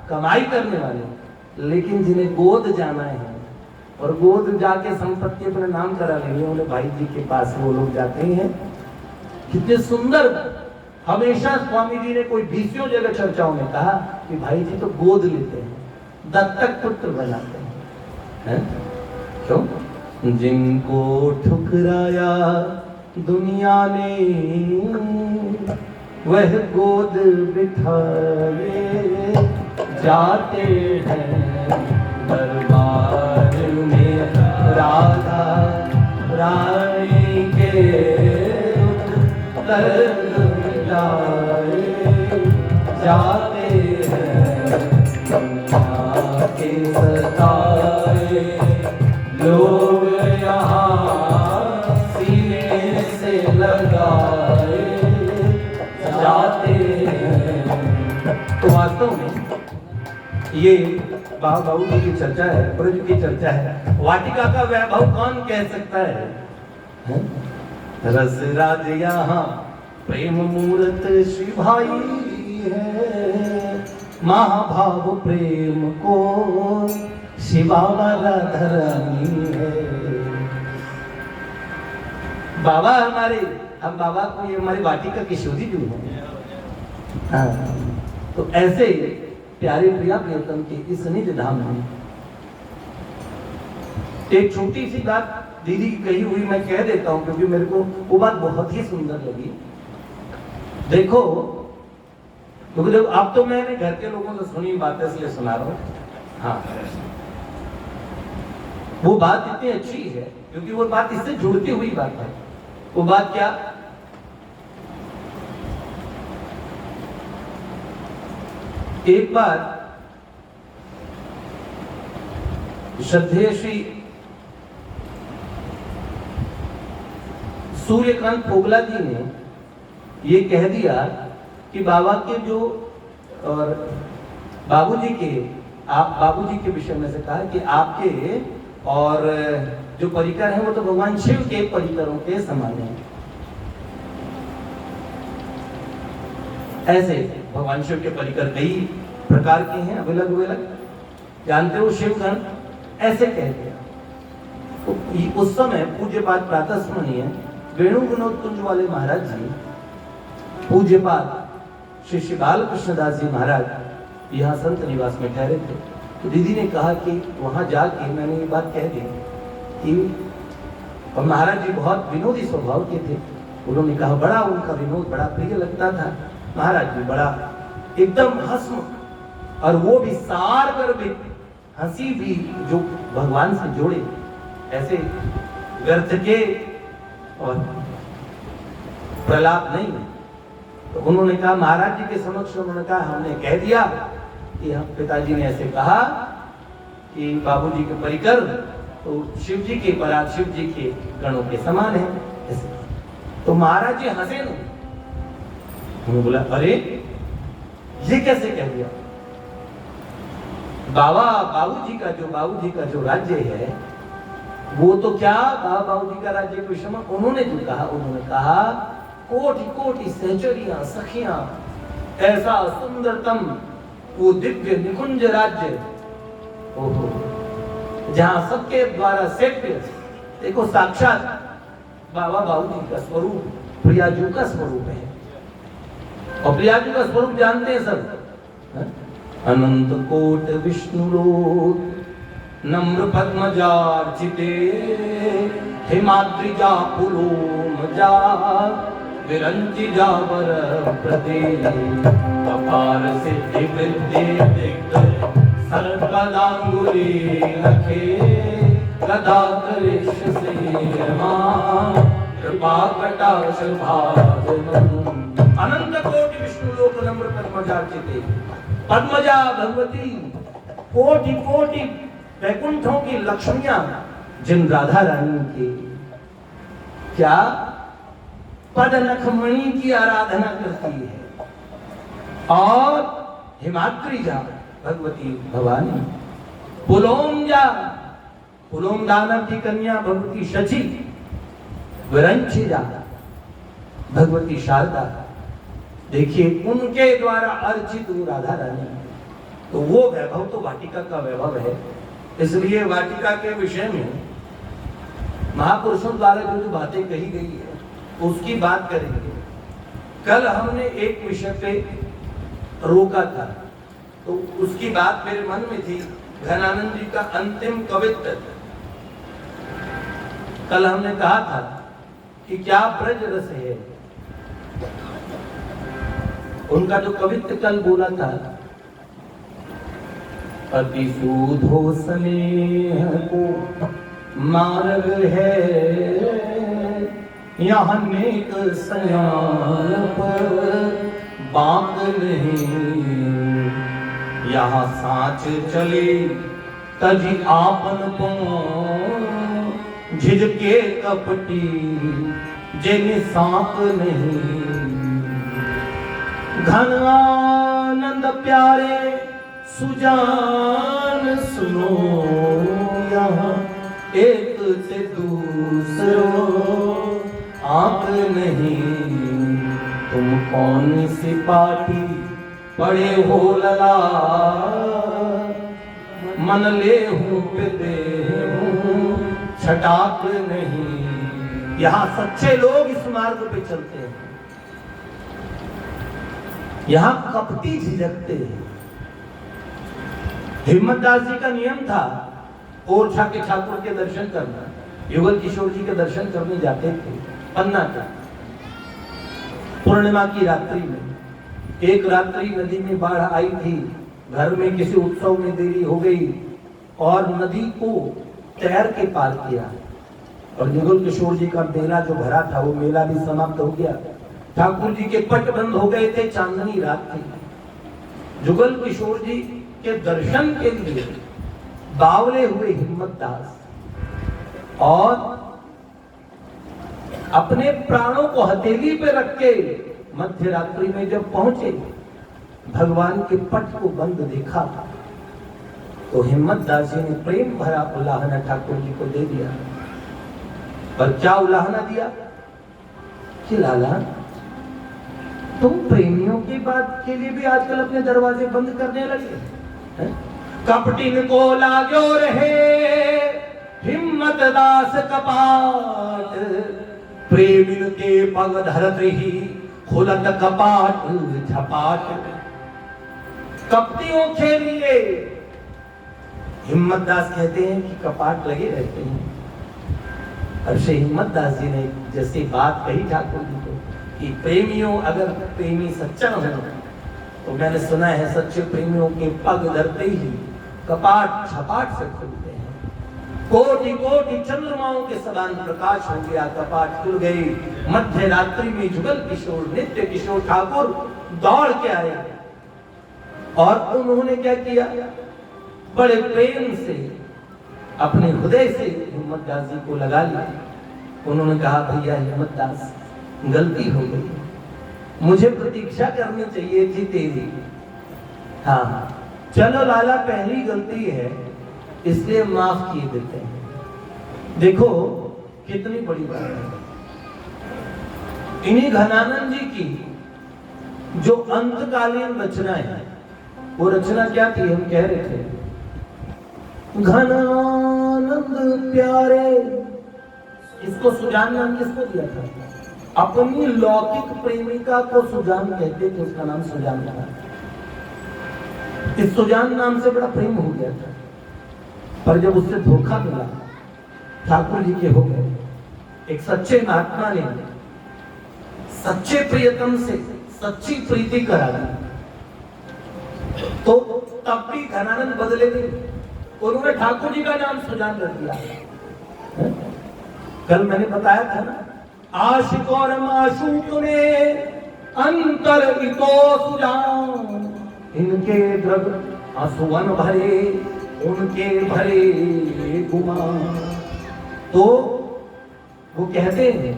कमाई करने वाले, लेकिन जिन्हें गोद जाना है और गोद जाके संपत्ति अपने नाम करा लेंगे, उन्हें भाई जी के पास वो लोग जाते हैं। कितने सुंदर, हमेशा स्वामी जी ने कोई 20 जगह चर्चाओं में कहा कि भाई जी तो गोद लेते हैं, दत्तक पुत्र बनाते हैं। क्यों? जिनको ठुकराया दुनिया ने वह गोद बिठाए जाते हैं दरबार में, राधा रानी के जाते हैं दुनिया के सताए लोग यहाँ सीने से लगाए जाते हैं। तो वास्तव में ये बाबा बाबू जी की चर्चा है, ब्रज की चर्चा है। वाटिका का वैभव कौन कह सकता है? रस राज यहाँ प्रेम मूर्त श्री भाई है, महाभाव प्रेम को शिवा राधारानी है। बाबा हमारे, हम बाबा को ये हमारी वाटिका किशोरी जी हैं। हाँ, तो ऐसे प्यारे प्रिया कीर्तन के इस निज धाम में एक छोटी सी बात दीदी की कही हुई मैं कह देता हूं, क्योंकि मेरे को वो बात बहुत ही सुंदर लगी। देखो, क्योंकि देखो अब तो मैंने घर के लोगों से सुनी बातें इसलिए सुना रहा हूं। हाँ, वो बात इतनी अच्छी है क्योंकि वो बात इससे जुड़ती हुई बात है। वो बात क्या? एक बार श्रद्धेय श्री सूर्यकांत फोगला जी ने ये कह दिया कि बाबा के जो और बाबूजी के, आप बाबूजी के विषय में से कहा कि आपके और जो परिकर हैं वो तो भगवान शिव के परिकरों के समान हैं। ऐसे भगवान शिव के परिकर कई प्रकार के हैं, अलग अलग, जानते हो शिवगण, ऐसे कहते हैं। तो उस समय पूज्यपाद प्रातः स्मरणीय वेणु विनोद कुंज वाले महाराज जी, पूज्यपाद श्री श्री बाल कृष्णदास जी महाराज यहाँ संत निवास में ठहरे थे। तो दीदी ने कहा कि वहां जाके मैंने ये बात कह दी कि, और महाराज जी बहुत विनोदी स्वभाव के थे। उन्होंने कहा बड़ा उनका विनोद बड़ा प्रिय लगता था। महाराज जी बड़ा एकदम हंसमुख, और वो भी सार गर्भित हंसी भी जो भगवान से जोड़े, ऐसे व्यर्थ के और प्रलाप नहीं। तो उन्होंने कहा महाराज जी के समक्ष, उन्होंने कहा हमने कह दिया कि हम पिताजी ने ऐसे कहा कि बाबूजी के परिकर तो शिव जी के पराग शिव जी के गणों के समान है ऐसे। तो महाराज जी हंसे न, उन्होंने बोला अरे ये कैसे कह दिया? बाबूजी का जो राज्य है वो तो क्या बाबूजी का राज्य को क्षमा। उन्होंने जो कहा, उन्होंने कहा कोटि कोटि सहचरियां सखियां, ऐसा सुंदरतम वो दिव्य निकुंज राज्य, ओहो, जहां सबके द्वारा सेव्य, देखो साक्षात बाबा बाबूजी का स्वरूप प्रियाजू का स्वरूप है। और प्रियाजू का स्वरूप जानते हैं सब, अनंत कोट विष्णु लोक नम्र पद्मजार्चिते, हिमाद्रिजा पुलोमजा विरंचिजा वरप्रदे, अपार सिद्धि वृद्धि दिग्ध सर्वदांगुली रखे, गदा करिष्य सेवा कृपा कटाक्ष भाजनम। अनंत कोटि विष्णु लोक नम्र पद्मजार्चिते, पद्मजा भगवती कोटि कोटि वैकुंठों की लक्ष्मियां जिन राधा रानी की क्या पद नखमणि की आराधना करती है, और हिमाद्रिजा भगवती भवानी, पुलोमजा पुलोम दानव की कन्या भगवती शची, विरंचिजा भगवती शारदा, देखिए उनके द्वारा अर्चित राधा रानी। तो वो वैभव तो वाटिका का वैभव है। इसलिए वाटिका के विषय में महापुरुषों द्वारा जो बातें कही गई है उसकी बात करेंगे। कल हमने एक विषय पे रोका था, तो उसकी बात मेरे मन में थी, घनानंद जी का अंतिम कवित्व। कल हमने कहा था कि क्या ब्रज रस है, उनका जो कवित्व कल बोला था, अति सूधो स्नेह को मार्ग है, यहाँ नेक सयान पर बात नहीं, यहाँ साँच चले तजी आपन को, झिझके कपटी जिन सांप नहीं। घन आनंद प्यारे सुजान सुनो, यहाँ एक से दूसरो आप नहीं। तुम कौन सी पाठी पड़े हो लला, मन ले हूँ पिते हूँ छटाक नहीं। यहाँ सच्चे लोग इस मार्ग पे चलते हैं, यहाँ कपटी झिझकते हैं। हिम्मतदास जी का नियम था ओरछा के ठाकुर के दर्शन करना, युगल किशोर जी के दर्शन करने जाते थे पन्ना का। पूर्णिमा की रात्रि में, एक रात्रि नदी में बाढ़ आई थी, घर में किसी उत्सव में देरी हो गई और नदी को तैर के पार किया, और युगल किशोर जी का मेला जो भरा था वो मेला भी समाप्त हो गया। ठाकुर जी के पट बंद हो गए थे, चांदनी रात थी। जुगल किशोर जी के दर्शन के लिए बावले हुए हिम्मत दास और अपने प्राणों को हथेली पे रख के मध्य रात्रि में जब पहुंचे, भगवान के पट को बंद देखा तो हिम्मत दास जी ने प्रेम भरा उलाहना ठाकुर जी को दे दिया। पर क्या उलाहना दिया कि लाला, तुम प्रेमियों की बात के लिए भी आजकल अपने दरवाजे बंद करने लगे हैं? कपटिन को लागो रहे हिम्मत दास कपाट, प्रेमिन के पग धरत ही खुलत कपाट झपाट। कपटियों के लिए हिम्मत दास कहते हैं कि कपाट लगे रहते हैं। और श्री हिम्मत दास जी ने जैसी बात कही ठाकुर जी को कि प्रेमियों, अगर प्रेमी सच्चा हो तो मैंने सुना है सच्चे प्रेमियों के पग धरते ही कपाट छपाट से खुलते हैं। कोटि कोटि चंद्रमाओं के समान प्रकाश हो गया, कपाट खुल गई। मध्य रात्रि में जुगल किशोर नित्य किशोर ठाकुर दौड़ के आए और उन्होंने क्या किया, बड़े प्रेम से अपने हृदय से हिम्मत दास जी को लगा लिया। उन्होंने कहा, भैया हिम्मत दास, गलती हो गई, मुझे प्रतीक्षा करनी चाहिए थी तेरी। हाँ चलो लाला, पहली गलती है इसलिए माफ किए देते हैं। देखो कितनी बड़ी बात है। इन्हीं घनानंद जी की जो अंतकालीन रचना है, वो रचना क्या थी, हम कह रहे थे घनानंद प्यारे। इसको सुजान नाम किसको दिया था? अपनी लौकिक प्रेमिका को सुजान कहते थे, उसका नाम सुजान था। इस सुजान नाम से बड़ा प्रेम हो गया था, पर जब उससे धोखा मिला, ठाकुर जी के हो गए। एक सच्चे महात्मा ने सच्चे प्रियतम से सच्ची प्रीति करा दी, तो तब भी घनानंद बदले नहीं, उन्होंने ठाकुर जी का नाम सुजान रख दिया। कल मैंने बताया था ना, आशिक और माशूक ने अंतर इतो सुजान, इनके द्रग आंसुअन भरे उनके भरे गुमान। तो वो कहते हैं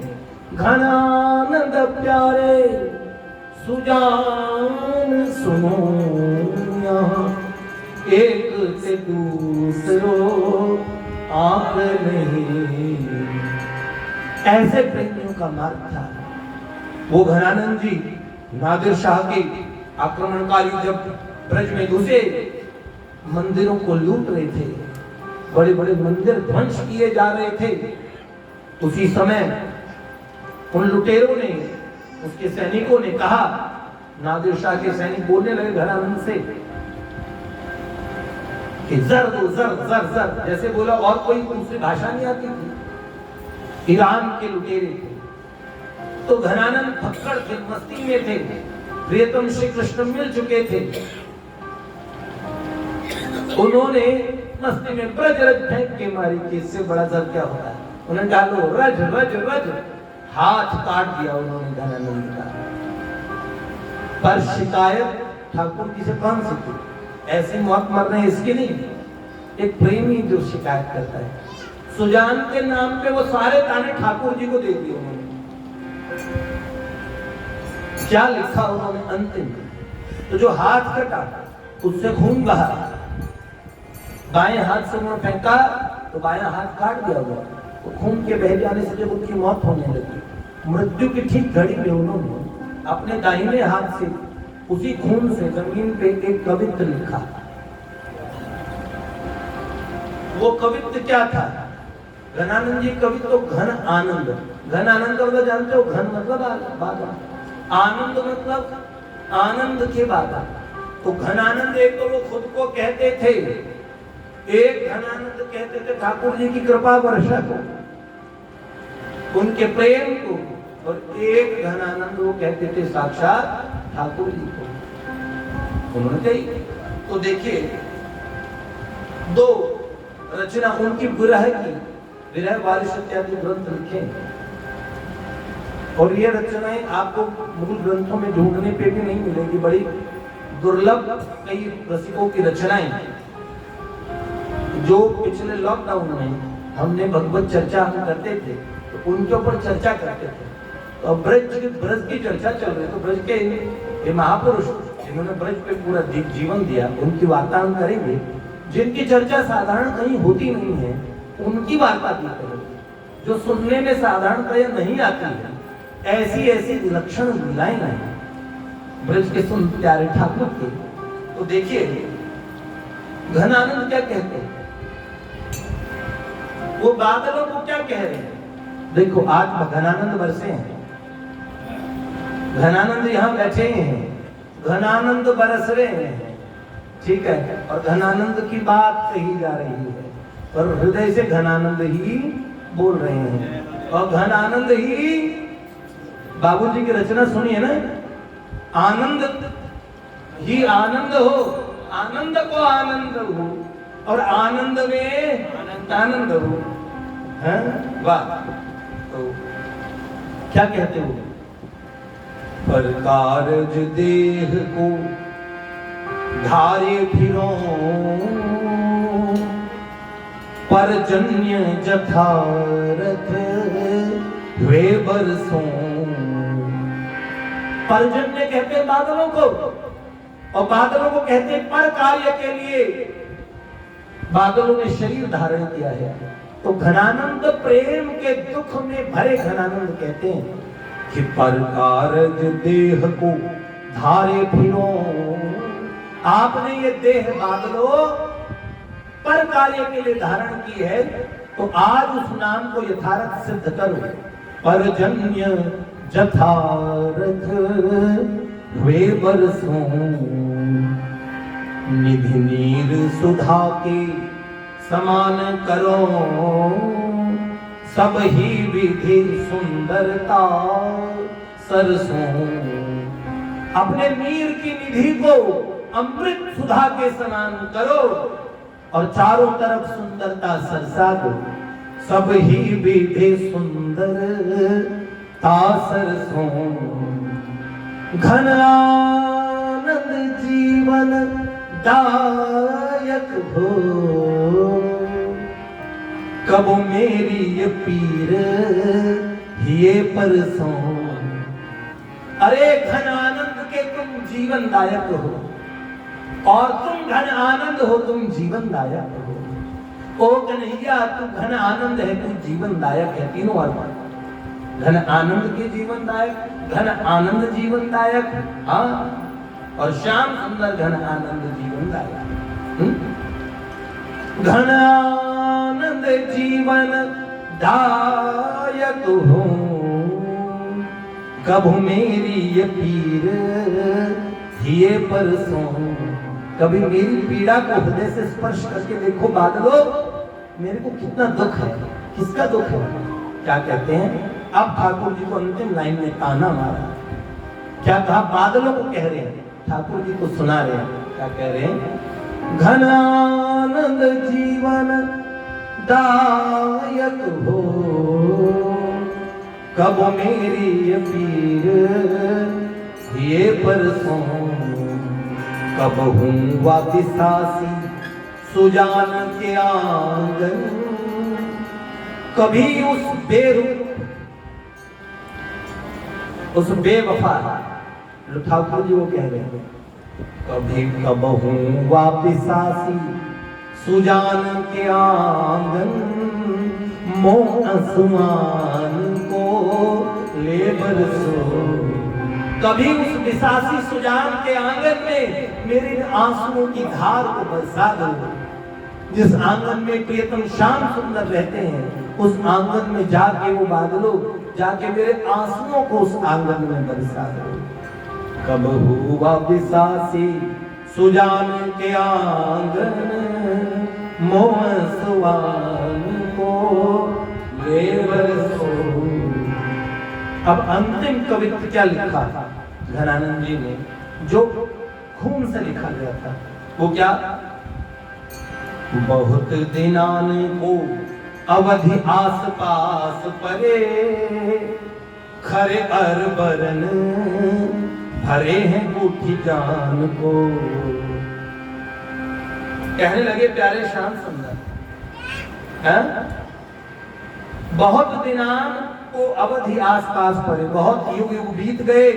घनानंद प्यारे सुजान सुनो यहाँ, एक से दूसरो आप नहीं। ऐसे प्रेमियों का मार्ग था। वो घनानंद जी नादिर शाह के आक्रमणकारी जब ब्रज में घुसे, मंदिरों को लूट रहे थे, बड़े बड़े मंदिर ध्वंस किए जा रहे थे। उसी समय उन लुटेरों ने, उसके सैनिकों ने कहा, नादिर शाह के सैनिक बोलने लगे घनानंद से कि जर दो, जर जर जर, जैसे बोला और कोई दूसरी भाषा नहीं आती थी। ईरान के लुटेरे थे। तो घनानंद फक्कड़ थे, मस्ती में थे, प्रियतम श्री कृष्ण मिल चुके थे। उन्होंने मस्ती में ब्रज रज फेंक के मारी कि इससे बड़ा जर क्या होता है। उन्होंने डालो रज रज रज, हाथ काट दिया उन्होंने घनानंद का। पर शिकायत ठाकुर जी से कौन सी थी? ऐसी मौत मरना इसकी नहीं, एक प्रेमी जो शिकायत करता है। सुजान के नाम पे वो सारे ताने ठाकुर जी को दे दिए उन्होंने। क्या लिखा उन्होंने अंतिम? तो जो हाथ कटा उससे खून बहा, बाएं हाथ से उन्होंने फेंका तो बायां हाथ काट दिया हुआ। तो खून के बह जाने से जब उनकी मौत होने लगी, मृत्यु की ठीक घड़ी में उन्होंने अपने दाहिने हाथ से उसी खून से जमीन पे एक कवित्व लिखा। वो कवित्व क्या था? घनानंद जी कवित्व तो घन आनंद। घन आनंद का मतलब जानते हो? घन मतलब बाधा, आनंद मतलब आनंद के बाधा। तो घनानंद एक तो वो खुद को कहते थे, एक घनानंद कहते थे ठाकुर जी की कृपा वर्षा को, उनके प्रेम को, और एक घनानंद वो कहते थे साक्षात ठाकुर जी को। उन्होंने कही तो देखिए, दो रचना उनकी विरह की, विरह वारिश इत्यादि ग्रंथ लिखे, और ये रचनाएं आपको मूल ग्रंथों में ढूंढने पे भी नहीं मिलेगी। बड़ी दुर्लभ कई रसिकों की रचनाएं जो पिछले लॉकडाउन में हमने भगवत चर्चा हम करते थे तो उनके ऊपर चर्चा करते थे। तो ब्रज की चर्चा चल रही, तो ब्रज के ये महापुरुष जिन्होंने ब्रज पे पूरा जीवन दिया, उनकी वार्ता हम करेंगे। जिनकी चर्चा साधारण कहीं होती नहीं है उनकी वार्ता भी करेंगे, जो सुनने में साधारणतया नहीं आती है, ऐसी ऐसी विलक्षण लीलाएं हैं ब्रज के सुन प्यारे ठाकुर के। तो देखिए घनानंद क्या कहते हैं, वो बादलों को क्या कह रहे हैं। देखो आज घनानंद बरसे हैं, घनानंद यहाँ बैठे हैं, घनानंद बरस रहे हैं, ठीक है, और घनानंद की बात कही जा रही है, पर हृदय से घनानंद ही बोल रहे हैं। और घनानंद ही बाबूजी की रचना सुनिए ना, आनंद ही आनंद हो, आनंद को आनंद हो, और आनंद में आनंद हो। वाह, तो क्या कहते हो, पर कारज देह को धारे फिरो, परजन्य जठारथ वे बरसों। परजन्य कहते हैं बादलों को, और बादलों को कहते हैं पर कार्य के लिए बादलों ने शरीर धारण किया है। तो घनानंद प्रेम के दुख में भरे घनानंद कहते हैं कि पर कारज देह को धारे फिरो, आपने ये देह बादलों पर कार्य के लिए धारण की है, तो आज उस नाम को यथार्थ सिद्ध करो। परजन्य जठारथ वे बरसों, निधि नीर सुधा के समान करो, सब ही विधि सुंदरता सरसों। अपने नीर की निधि को अमृत सुधा के समान करो और चारों तरफ सुंदरता सरसा दो, सब ही विधि सुंदरता सरसों। घन आनंद जीवन दायक हो, कब मेरी ये पीर ये परसों। अरे घन आनंद के तुम जीवन दायक हो, और तुम घन आनंद हो, तुम जीवन दायक हो। ओ कन्हैया तू घन आनंद है, तू जीवन दायक है। तीनों अर्थ, घन आनंद के जीवन दायक, घन आनंद जीवन दायक, हाँ, और श्याम सुंदर घन आनंद जीवन दायक। घन आनंद जीवन दायक हो, कब मेरी ये पीर ये परसों। कभी मेरी पीड़ा को हृदय से स्पर्श करके देखो बादलों, मेरे को कितना दुख है। किसका दुख है, क्या कहते हैं। अब ठाकुर जी को अंतिम लाइन में ताना मारा, क्या कहा, बादलों को कह रहे हैं, ठाकुर जी को सुना रहे हैं, क्या कह रहे हैं। घन आनंद जीवन दायक हो, कब मेरी ये पीर ये परसों। कब हूँ वादिसासी सुजान के आंगन, कभी उस बेवफा ठाकुर जी वो कह रहे हैं, कभी कब हूँ वापिसासी सुजान के आंगन, मोह आसमान को ले बरसो। कभी उस विसासी सुजान के आंगन में मेरे आंसुओं की धार को बरसा दो। जिस आंगन में प्रियतम श्याम सुंदर रहते हैं, उस आंगन में जाके वो बादलों, जाके मेरे आंसुओं को उस आंगन में बरसा दो। कब हुआ विसासी सुजान के आंगन, मोह सुवान को ले बरसो। अब अंतिम कवित्व क्या लिखा था घनानंद जी ने, जो खून से लिखा गया था, वो क्या। बहुत दिनान को अवधि आस पास परे, खरे अरबरन भरे हैं बूढ़ी जान को। कहने लगे प्यारे श्याम सुंदर, है? बहुत दिनान को अवधि आसपास पड़े, बहुत युग युग बीत गए।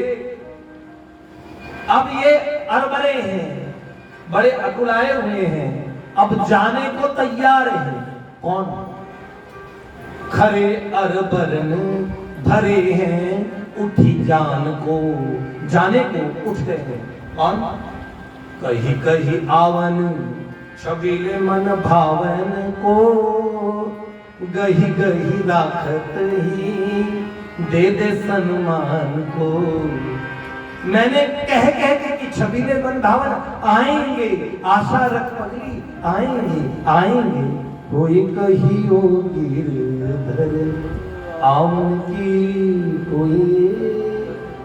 अब ये अरबरे हैं, बड़े अकुलाए हुए हैं, अब जाने को तैयार हैं। कौन? खरे अरबरन भरे हैं, उठी जान को, जाने को उठ गए हैं। कौन? कही कही आवन छबीले मन भावन को, गही गही राखत ही दे दे सन्मान को। मैंने कह कह के कि छबीले मन भावन आएंगे, आशा रख पगली आएंगे आएंगे, कोई कहियो गिरधर आवन की, कोई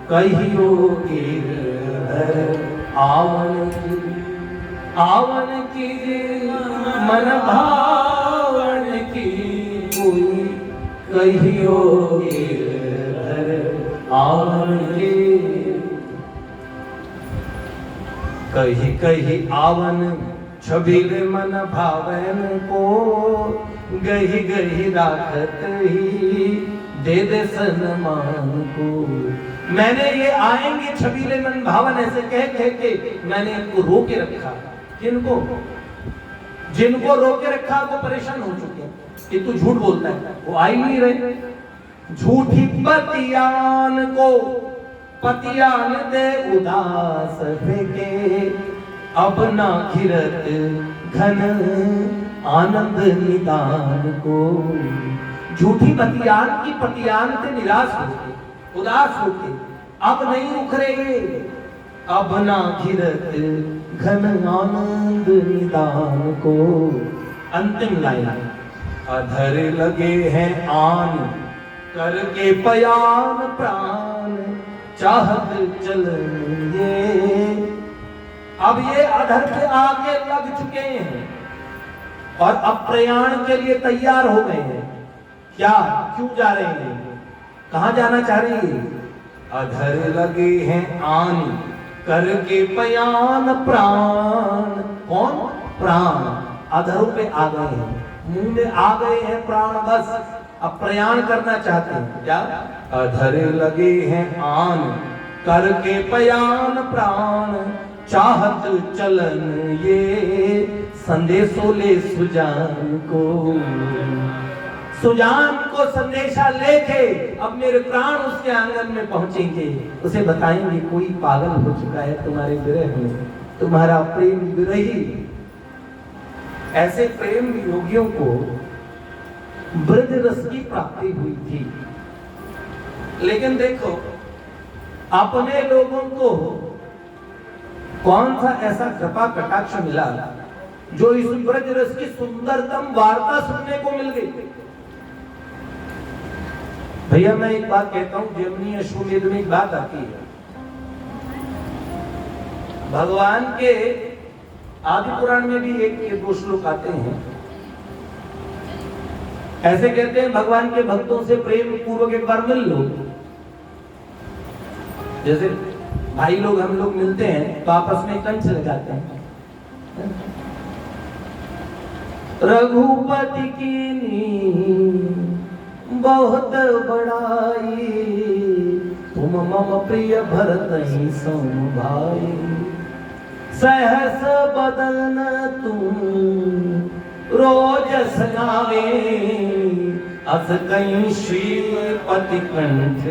कहियो गिरधर आवन की, आवन की मन भावन की, कोई कहियो गिरधर आवन की। कही कही आवन छबीले मन भावन को, गही गही राखत ही दे दे सन्मान को। मैंने ये आएंगे छबीले मन भावन ऐसे कह कह के मैंने इनको रोके रखा। किनको? जिनको रोके रखा वो परेशान हो चुके कि तू झूठ बोलता है, वो आ ही नहीं रहे। झूठी पतियान को पतियान दे उदास फेंके, अब ना खिरत घन आनंद निदान को। झूठी पतियान की पतियान से निराश होके, उदास होके अब नहीं उखरेंगे, अब ना खिरत घन आनंद निदान को। अंतिम लाइन, अधर लगे हैं आन करके पयान प्राण, चाहत चलेंगे। अब ये अधर पे आके लग चुके हैं और अब प्रयाण के लिए तैयार हो गए हैं। क्या? क्यों जा रहे हैं? कहां जाना चाह रहे हैं? अधर लगे हैं आन करके पयान प्राण। कौन? प्राण अधरों पे आ गए हैं, मुंह में आ गए हैं प्राण, बस अब प्रयाण करना चाहते हैं। क्या? अधर लगे हैं आन करके पयान प्राण, चाहत चलन ये संदेशो ले सुजान को। सुजान को संदेशा लेके अब मेरे प्राण उसके आंगन में पहुंचेंगे, उसे बताएंगे कोई पागल हो चुका है तुम्हारे विरह में, तुम्हारा प्रेम विरही। ऐसे प्रेम योगियों को ब्रज रस की प्राप्ति हुई थी। लेकिन देखो अपने लोगों को कौन सा ऐसा कृपा कटाक्ष मिला जो इस ब्रज रस की सुंदरतम वार्ता सुनने को मिल गई। भैया मैं एक बात कहता हूं, जैमिनी अश्वमेध में एक बात आती है, भगवान के आदि पुराण में भी एक ये 2 श्लोक आते हैं। ऐसे कहते हैं भगवान के भक्तों से प्रेम पूर्वक एक बार मिल लो। जैसे भाई लोग हम लोग मिलते हैं तो आपस में कंठ लगाते हैं, रघुपति की बहुत बड़ाई, तुम मम प्रिय भरत ही सम भाई, सहस बदन तुम रोज सगावे, अस कहीं श्रीपति कंठ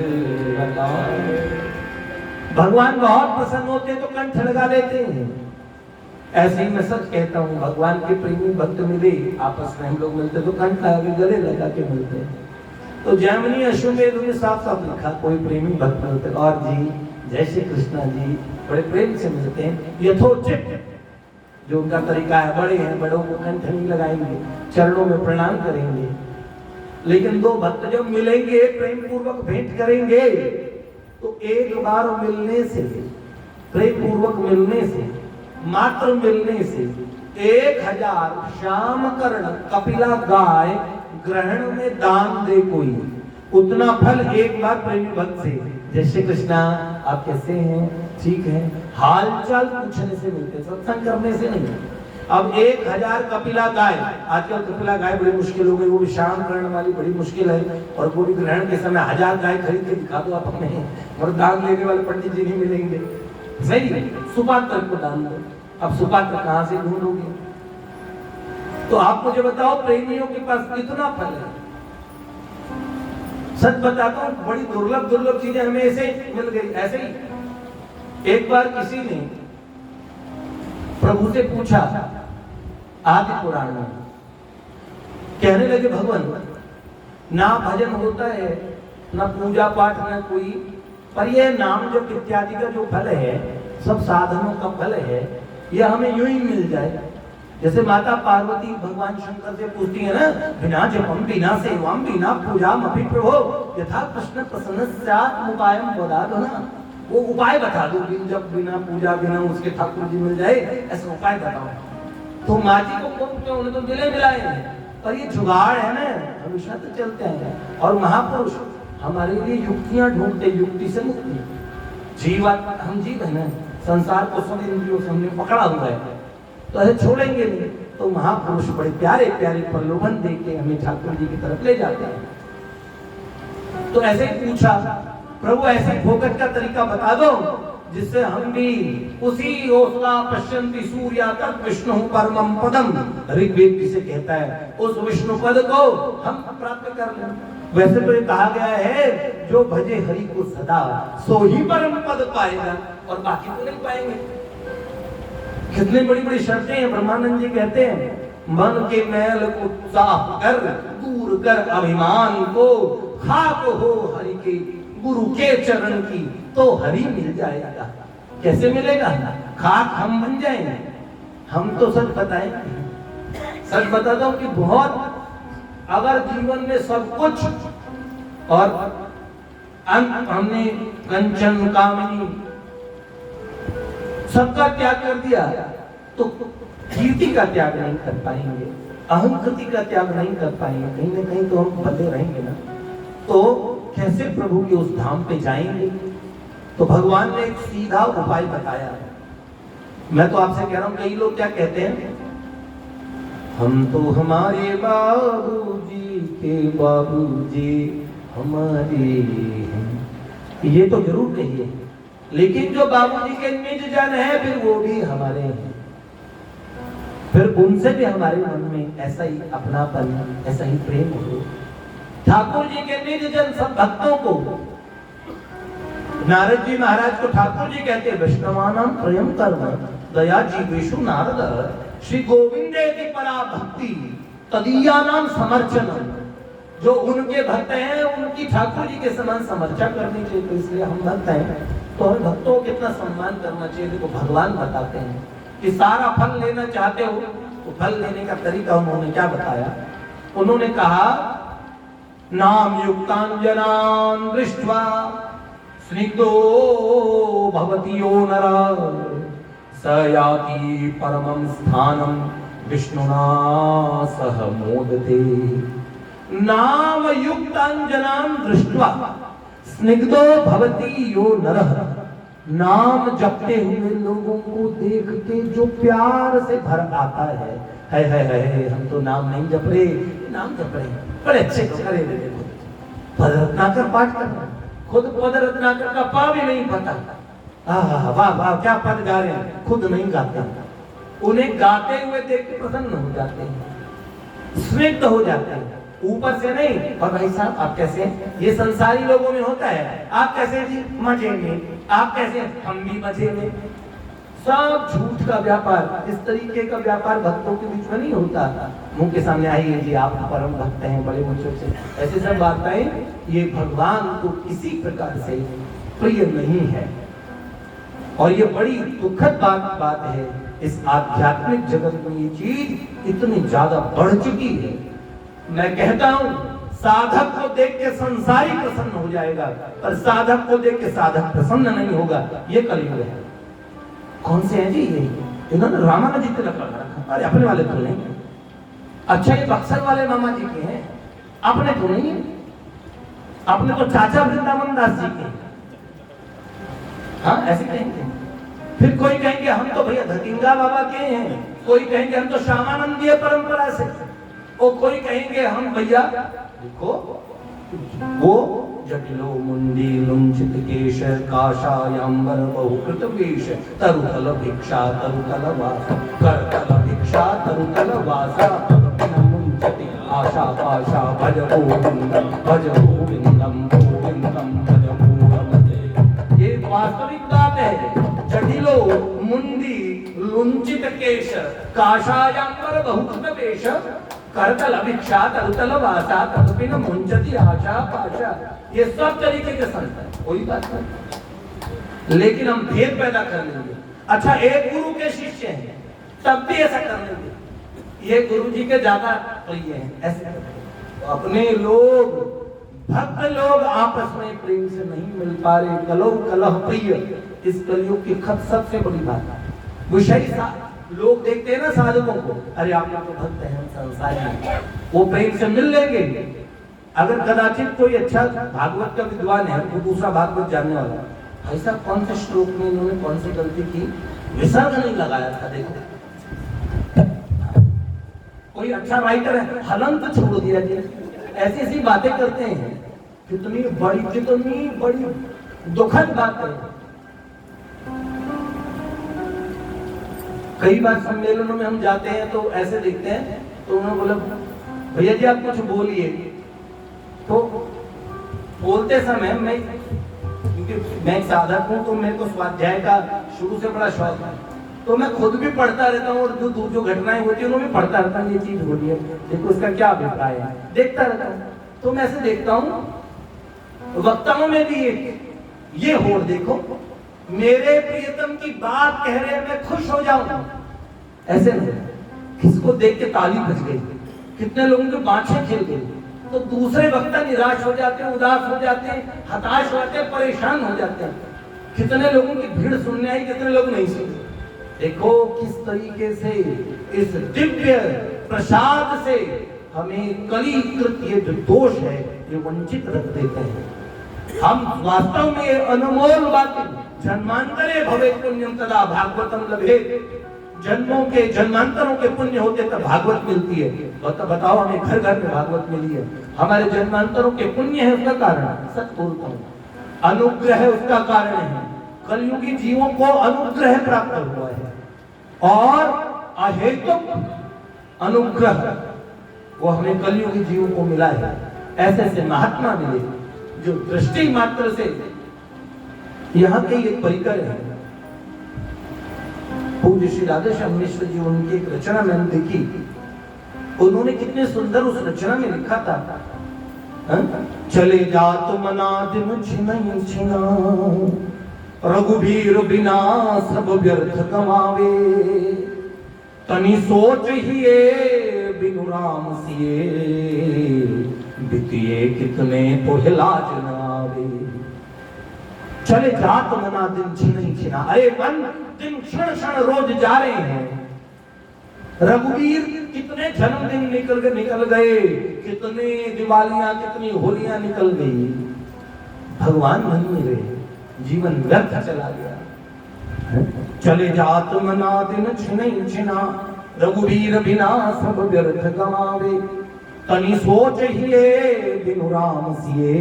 लगावे। भगवान बहुत प्रसन्न होते तो कंठ लगा लेते हैं। ऐसे ही मैं सच कहता हूँ, भगवान के प्रेमी भक्त मिले, आपस में हम लोग मिलते तो कंठ लगा के गले लगा के मिलते हैं। तो जैमिनी अश्वमेध में साफ साफ लिखा, कोई प्रेमी भक्त मिलते और जी जय श्री कृष्णा जी बड़े प्रेम से मिलते हैं, यथोचित जो उनका तरीका है, बड़े हैं बड़ों को कंठ नहीं लगाएंगे, चरणों में प्रणाम करेंगे। लेकिन 2 भक्त जब मिलेंगे प्रेम पूर्वक भेंट करेंगे तो एक बार मिलने से, प्रेम पूर्वक मिलने से, मात्र मिलने से 1000 श्याम कर्ण कपिला गाय ग्रहण में दान दे कोई, उतना फल एक बार प्रेमी भक्त से। जय श्री कृष्णा, आप कैसे हैं? ठीक है, हाल चाल पूछने से मिलते, सत्संग करने से नहीं। अब 1000 कपिला गाय, आजकल कपिला गाय बड़ी मुश्किल हो गई, वो भी शाम करने वाली बड़ी मुश्किल है। और वो भी ग्रहण के समय 1000 गाय खरीद के दिखा दो आप अपने, और दान लेने वाले पंडित जी नहीं मिलेंगे। सही, सुपात्र को दान दो। अब सुपात्र कहां से ढूंढोगे? तो आप मुझे बताओ, प्रेमियों के पास कितना फल है? सच बताता हूं, बड़ी दुर्लभ चीजें हमें ऐसे मिल गई। ऐसे ही एक बार किसी ने प्रभु से पूछा, आदि पुराण में कहने लगे, भगवान ना भजन होता है, ना पूजा पाठ, ना कोई, पर यह नाम जप इत्यादि का जो फल है, सब साधनों का फल है, यह हमें यूं ही मिल जाए। जैसे माता पार्वती भगवान शंकर से पूछती है ना, बिना जपम बिना सेवम बिना पूजाम अपि प्रभो यथा कृष्ण प्रसन्नस्यात् उपायम बता दो ना, वो उपाय बता दो, बिन जब बिना पूजा बिना उसके ठाकुर जी मिल जाए, ऐसा उपाय बताओ। तो माँ जी को क्यों, उन्हें तो मिले मिलाए हैं, पर ये जुगाड़ है ना, हमेशा तो चलते हैं। और महापुरुष हमारे लिए युक्तियां ढूंढते, युक्ति से मुक्ति। जीवन हम जीव है ना, संसार को सब इंद्रियों से हमने पकड़ा हुआ है, तो ऐसे छोड़ेंगे नहीं। तो महापुरुष बड़े प्यारे प्यारे प्रलोभन देके हमें ठाकुर जी की तरफ ले जाते हैं। तो ऐसे ही पूछा, प्रभु ऐसे भोगत का तरीका बता दो जिससे हम भी उसी ओसला पश्यन्ति सूर्या तत् विष्णु परमं पदम, ऋग्वेद जिसे कहता है, उस विष्णु पद को हम प्राप्त कर लें। वैसे तो ये कहा गया है, जो भजे हरि को सदा सो ही परम पद पाएगा, और बाकी तो नहीं पाएंगे। कितनी बड़ी बड़ी शर्तें हैं। ब्रह्मानंद जी कहते हैं, मन के मैल को साफ कर, दूर कर अभिमान को, खाक हो हरि के गुरु के चरण की, तो हरि मिल जाएगा। कैसे मिलेगा? खाक हम बन जाएंगे। हम तो सच बताएं, सच बताता हूं कि बहुत, अगर जीवन में सब कुछ और हमने कंचन कामनी सबका त्याग कर दिया, तो कीर्ति का त्याग नहीं कर पाएंगे, अहंकृति का त्याग नहीं कर पाएंगे, कहीं ना कहीं तो हम बंधे रहेंगे ना। तो कैसे प्रभु के उस धाम पे जाएंगे? तो भगवान ने एक सीधा उपाय बताया। मैं तो आपसे कह रहा हूं, कई लोग क्या कहते हैं, हम तो हमारे बाबूजी के बाबूजी हमारे हैं। ये तो जरूर कहिए, लेकिन जो बाबूजी के निज जन है, फिर वो भी हमारे हैं। फिर उनसे भी हमारे मन में ऐसा ही अपनापन, ऐसा ही प्रेम हो। ठाकुर जी के निज जन सब भक्तों को, नारद जी महाराज को ठाकुर जी कहते हैं, वैष्णवानां प्रेम कर्म दया जीवेषु नारद, श्री गोविंदेति परा भक्ति तदीयानां समर्चनम। जो उनके भक्त हैं, उनकी ठाकुर जी के समान समर्चा करनी चाहिए। तो इसलिए हम भक्त हैं, तो हम भक्तों को कितना सम्मान करना चाहिए। देखो भगवान बताते हैं कि सारा फल लेना चाहते हो, तो फल लेने का तरीका उन्होंने क्या बताया? उन्होंने कहा, नाम युक्तांजनान दृष्ट्वा स्निग्धो भवति यो नरः स याति परमं स्थानं विष्णुना सह मोदते। नाम युक्तांजनान दृष्ट्वा स्निग्धो भवति यो नरः, नाम जपते हुए लोगों को देख के जो प्यार से भर आता है, हम तो नाम नहीं जप रहे, नाम जप रहे, बड़े अच्छे करे, पद रत्नाकर पाठ करना, खुद पद रत्नाकर का पा भी नहीं पता, वाह वाह क्या पद गा रहे हैं, खुद नहीं गाते, उन्हें गाते हुए देख के प्रसन्न हो जाते हैं, स्निग्ध हो जाते हैं, ऊपर से नहीं। और भाई साहब आप कैसे? ये संसारी लोगों में होता है, आप कैसे जी? मजे में। आप कैसे? हम भी मजे में। सब झूठ का व्यापार, इस तरीके का व्यापार भक्तों के बीच में नहीं होता। मुंह के सामने आइए जी, आप परम भक्त हैं, बड़े मुझसे से, ऐसे सब बातें ये भगवान को किसी प्रकार से प्रिय नहीं है। और ये बड़ी दुखद बात है, इस आध्यात्मिक जगत में ये चीज इतनी ज्यादा बढ़ चुकी है। मैं कहता हूं, साधक को देख के संसारी प्रसन्न हो जाएगा, पर साधक को देख के साधक प्रसन्न नहीं होगा। ये कलयुग है। कौन से हैं जी ये? इन्होंने रामानंद जी तिलक लगा रखा। अरे अपने वाले तो नहीं। अच्छा ये बक्सर वाले मामा जी के हैं, अपने तो नहीं है। अपने तो चाचा वृंदावन दास जी के। हाँ ऐसे कहेंगे। फिर कोई कहेंगे हम तो भैया धतिंगा बाबा के हैं, कोई कहेंगे हम तो श्यामानंदीय परंपरा से, और कोई कहेंगे हम भैया देखो वो जटिलो मुंडी लुंचित केश काशायांबर बहुकृत वेश तरुतल भिक्षा तरुतल वास करतल भिक्षा तरुतल वासा मुंचति आशा पाशा भज गोविंदम भज गोविंदम गोविंदम भज गोविंदम। ये वास्तविक बात है। जटिलो मुंडी लुंचित केश काशायांबर बहुकृत वेश करतल भिक्षा तरुतल वासा तदपिन मुंचति आशा पाशा, ये सब तरीके के संत है, कोई बात नहीं। लेकिन हम भेद पैदा कर लेंगे। अच्छा एक गुरु के शिष्य हैं तब भी ऐसा कर लेंगे, ये गुरु जी के ज्यादा प्रिय हैं ऐसे। अपने लोग भक्त लोग आपस में प्रेम से नहीं मिल पा रहे, कलह कलह प्रिय, इस कलयुग की खत सबसे बड़ी बात है। विषय लोग देखते हैं ना साधुओं को, अरे आप लोग तो भक्त हैं, संसारी हैं, वो प्रेम से मिल लेंगे। अगर कदाचित कोई अच्छा भागवत का विद्वान है, वो दूसरा भागवत जानने वाला, ऐसा कौन से श्लोक में इन्होंने कौन सी गलती की, विसर्ग नहीं लगाया था, देखो। कोई अच्छा राइटर है, हलंत छोड़ दिया जी, ऐसी ऐसी बातें करते हैं। कितनी बड़ी दुखद बात है। कई बार सम्मेलनों में हम जाते हैं तो ऐसे देखते हैं, तो उन्होंने बोला भैया जी आप कुछ बोलिए, तो बोलते समय मैं, क्योंकि मैं एक साधक हूं तो मेरे को स्वाध्याय का शुरू से बड़ा शौक है, तो मैं खुद भी पढ़ता रहता हूँ और जो घटनाएं होती है उन्होंने भी पढ़ता रहता हूँ, ये चीज हो रही है देखो इसका क्या अभिप्राय है, देखता रहता हूँ। तो मैं ऐसे देखता हूँ वक्ताओं में भी ये होड़ देखो, मेरे प्रियतम की बात कह रहे हैं मैं खुश हो जाऊं, ऐसे नहीं। किसको देख के ताली बज गई, कितने लोगों के बाँछें खिल गई, तो दूसरे वक्ता निराश हो जाते हैं, उदास हो जाते हैं, हताश हो जाते हैं, परेशान हो जाते हैं। कितने लोगों की भीड़ सुनने आई, कितने लोग नहीं सुने। देखो किस तरीके से इस दिव्य प्रसाद से हमें कलीकृत ये जो दोष है ये वंचित रख देते हैं। हम वास्तव में ये अनमोल बातें, जन्मांतरे भवे पुण्यम तदा भागवतम लभे, जन्मों के जन्मांतरों के पुण्य होते तब भागवत मिलती है। बताओ हमें घर घर में भागवत मिली है, हमारे जन्मांतरों के पुण्य है उसका कारण, सच बोलता हूँ, अनुग्रह है उसका कारण है। कलयुगी जीवों को अनुग्रह प्राप्त हुआ है और अहेतुक अनुग्रह वो हमें कलयुगी जीवों को मिला है। ऐसे ऐसे महात्मा मिले जो दृष्टि मात्र से, यहाँ के एक परिकर है, पूज्य श्री राधेश्याम मिश्र जी, उनकी एक रचना मैंने देखी, उन्होंने कितने सुंदर उस रचना में लिखा था, चले जात मना दिन छिनई छिना, रघुबीर बिना सब व्यर्थ गवावे, तनी सोच हिए बिनु राम सिए, बितिए कितने पोहलाज न आवे। चले जात मना दिन छिनई छिना, अरे मन दिन क्षण क्षण रोज जा रहे हैं। रघुवीर कितने जन्मदिन निकल गए, कितने दिवालियां कितनी होलियां निकल गई, भगवान नहीं मिले, जीवन व्यर्थ चला गया। चले जात मना दिन छिनई छिना, रघुवीर बिना सब व्यर्थ गवावे, तनी सोच हिए बिनु राम सिए,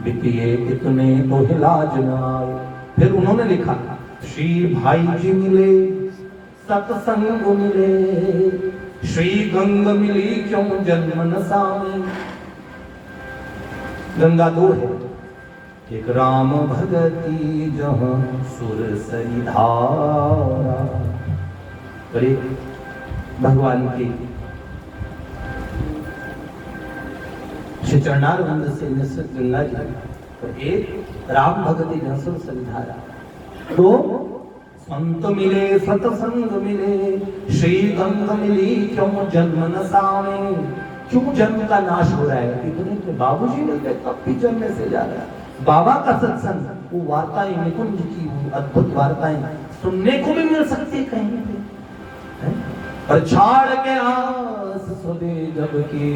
बितिए कितने तो हिलाज न आए। फिर उन्होंने लिखा, श्री भाई जी मिले सत्संग मिले, श्री गंग मिली क्यों जन्म न सामी। गंगा दो है, एक राम भगति जहाँ सुर सरी धारा, अरे भगवान की श्री चरणार वंद से निश्चित गंगा जी, और एक राम भगति जहाँ सुर सरी धारा। तो संत मिले सत्संग मिले, श्री गंग मिली क्यों जन्म न सामे। क्यों जन्म का नाश हो रहा है, इतने बाबूजी मिलते तब भी जन्म से जा रहा है। बाबा का सत्संग, वो वार्ताएं निकुंज की, वो अद्भुत वार्ताएं सुनने को भी मिल सकती कहीं पे। पर छाड़ के आस सुदे जब की,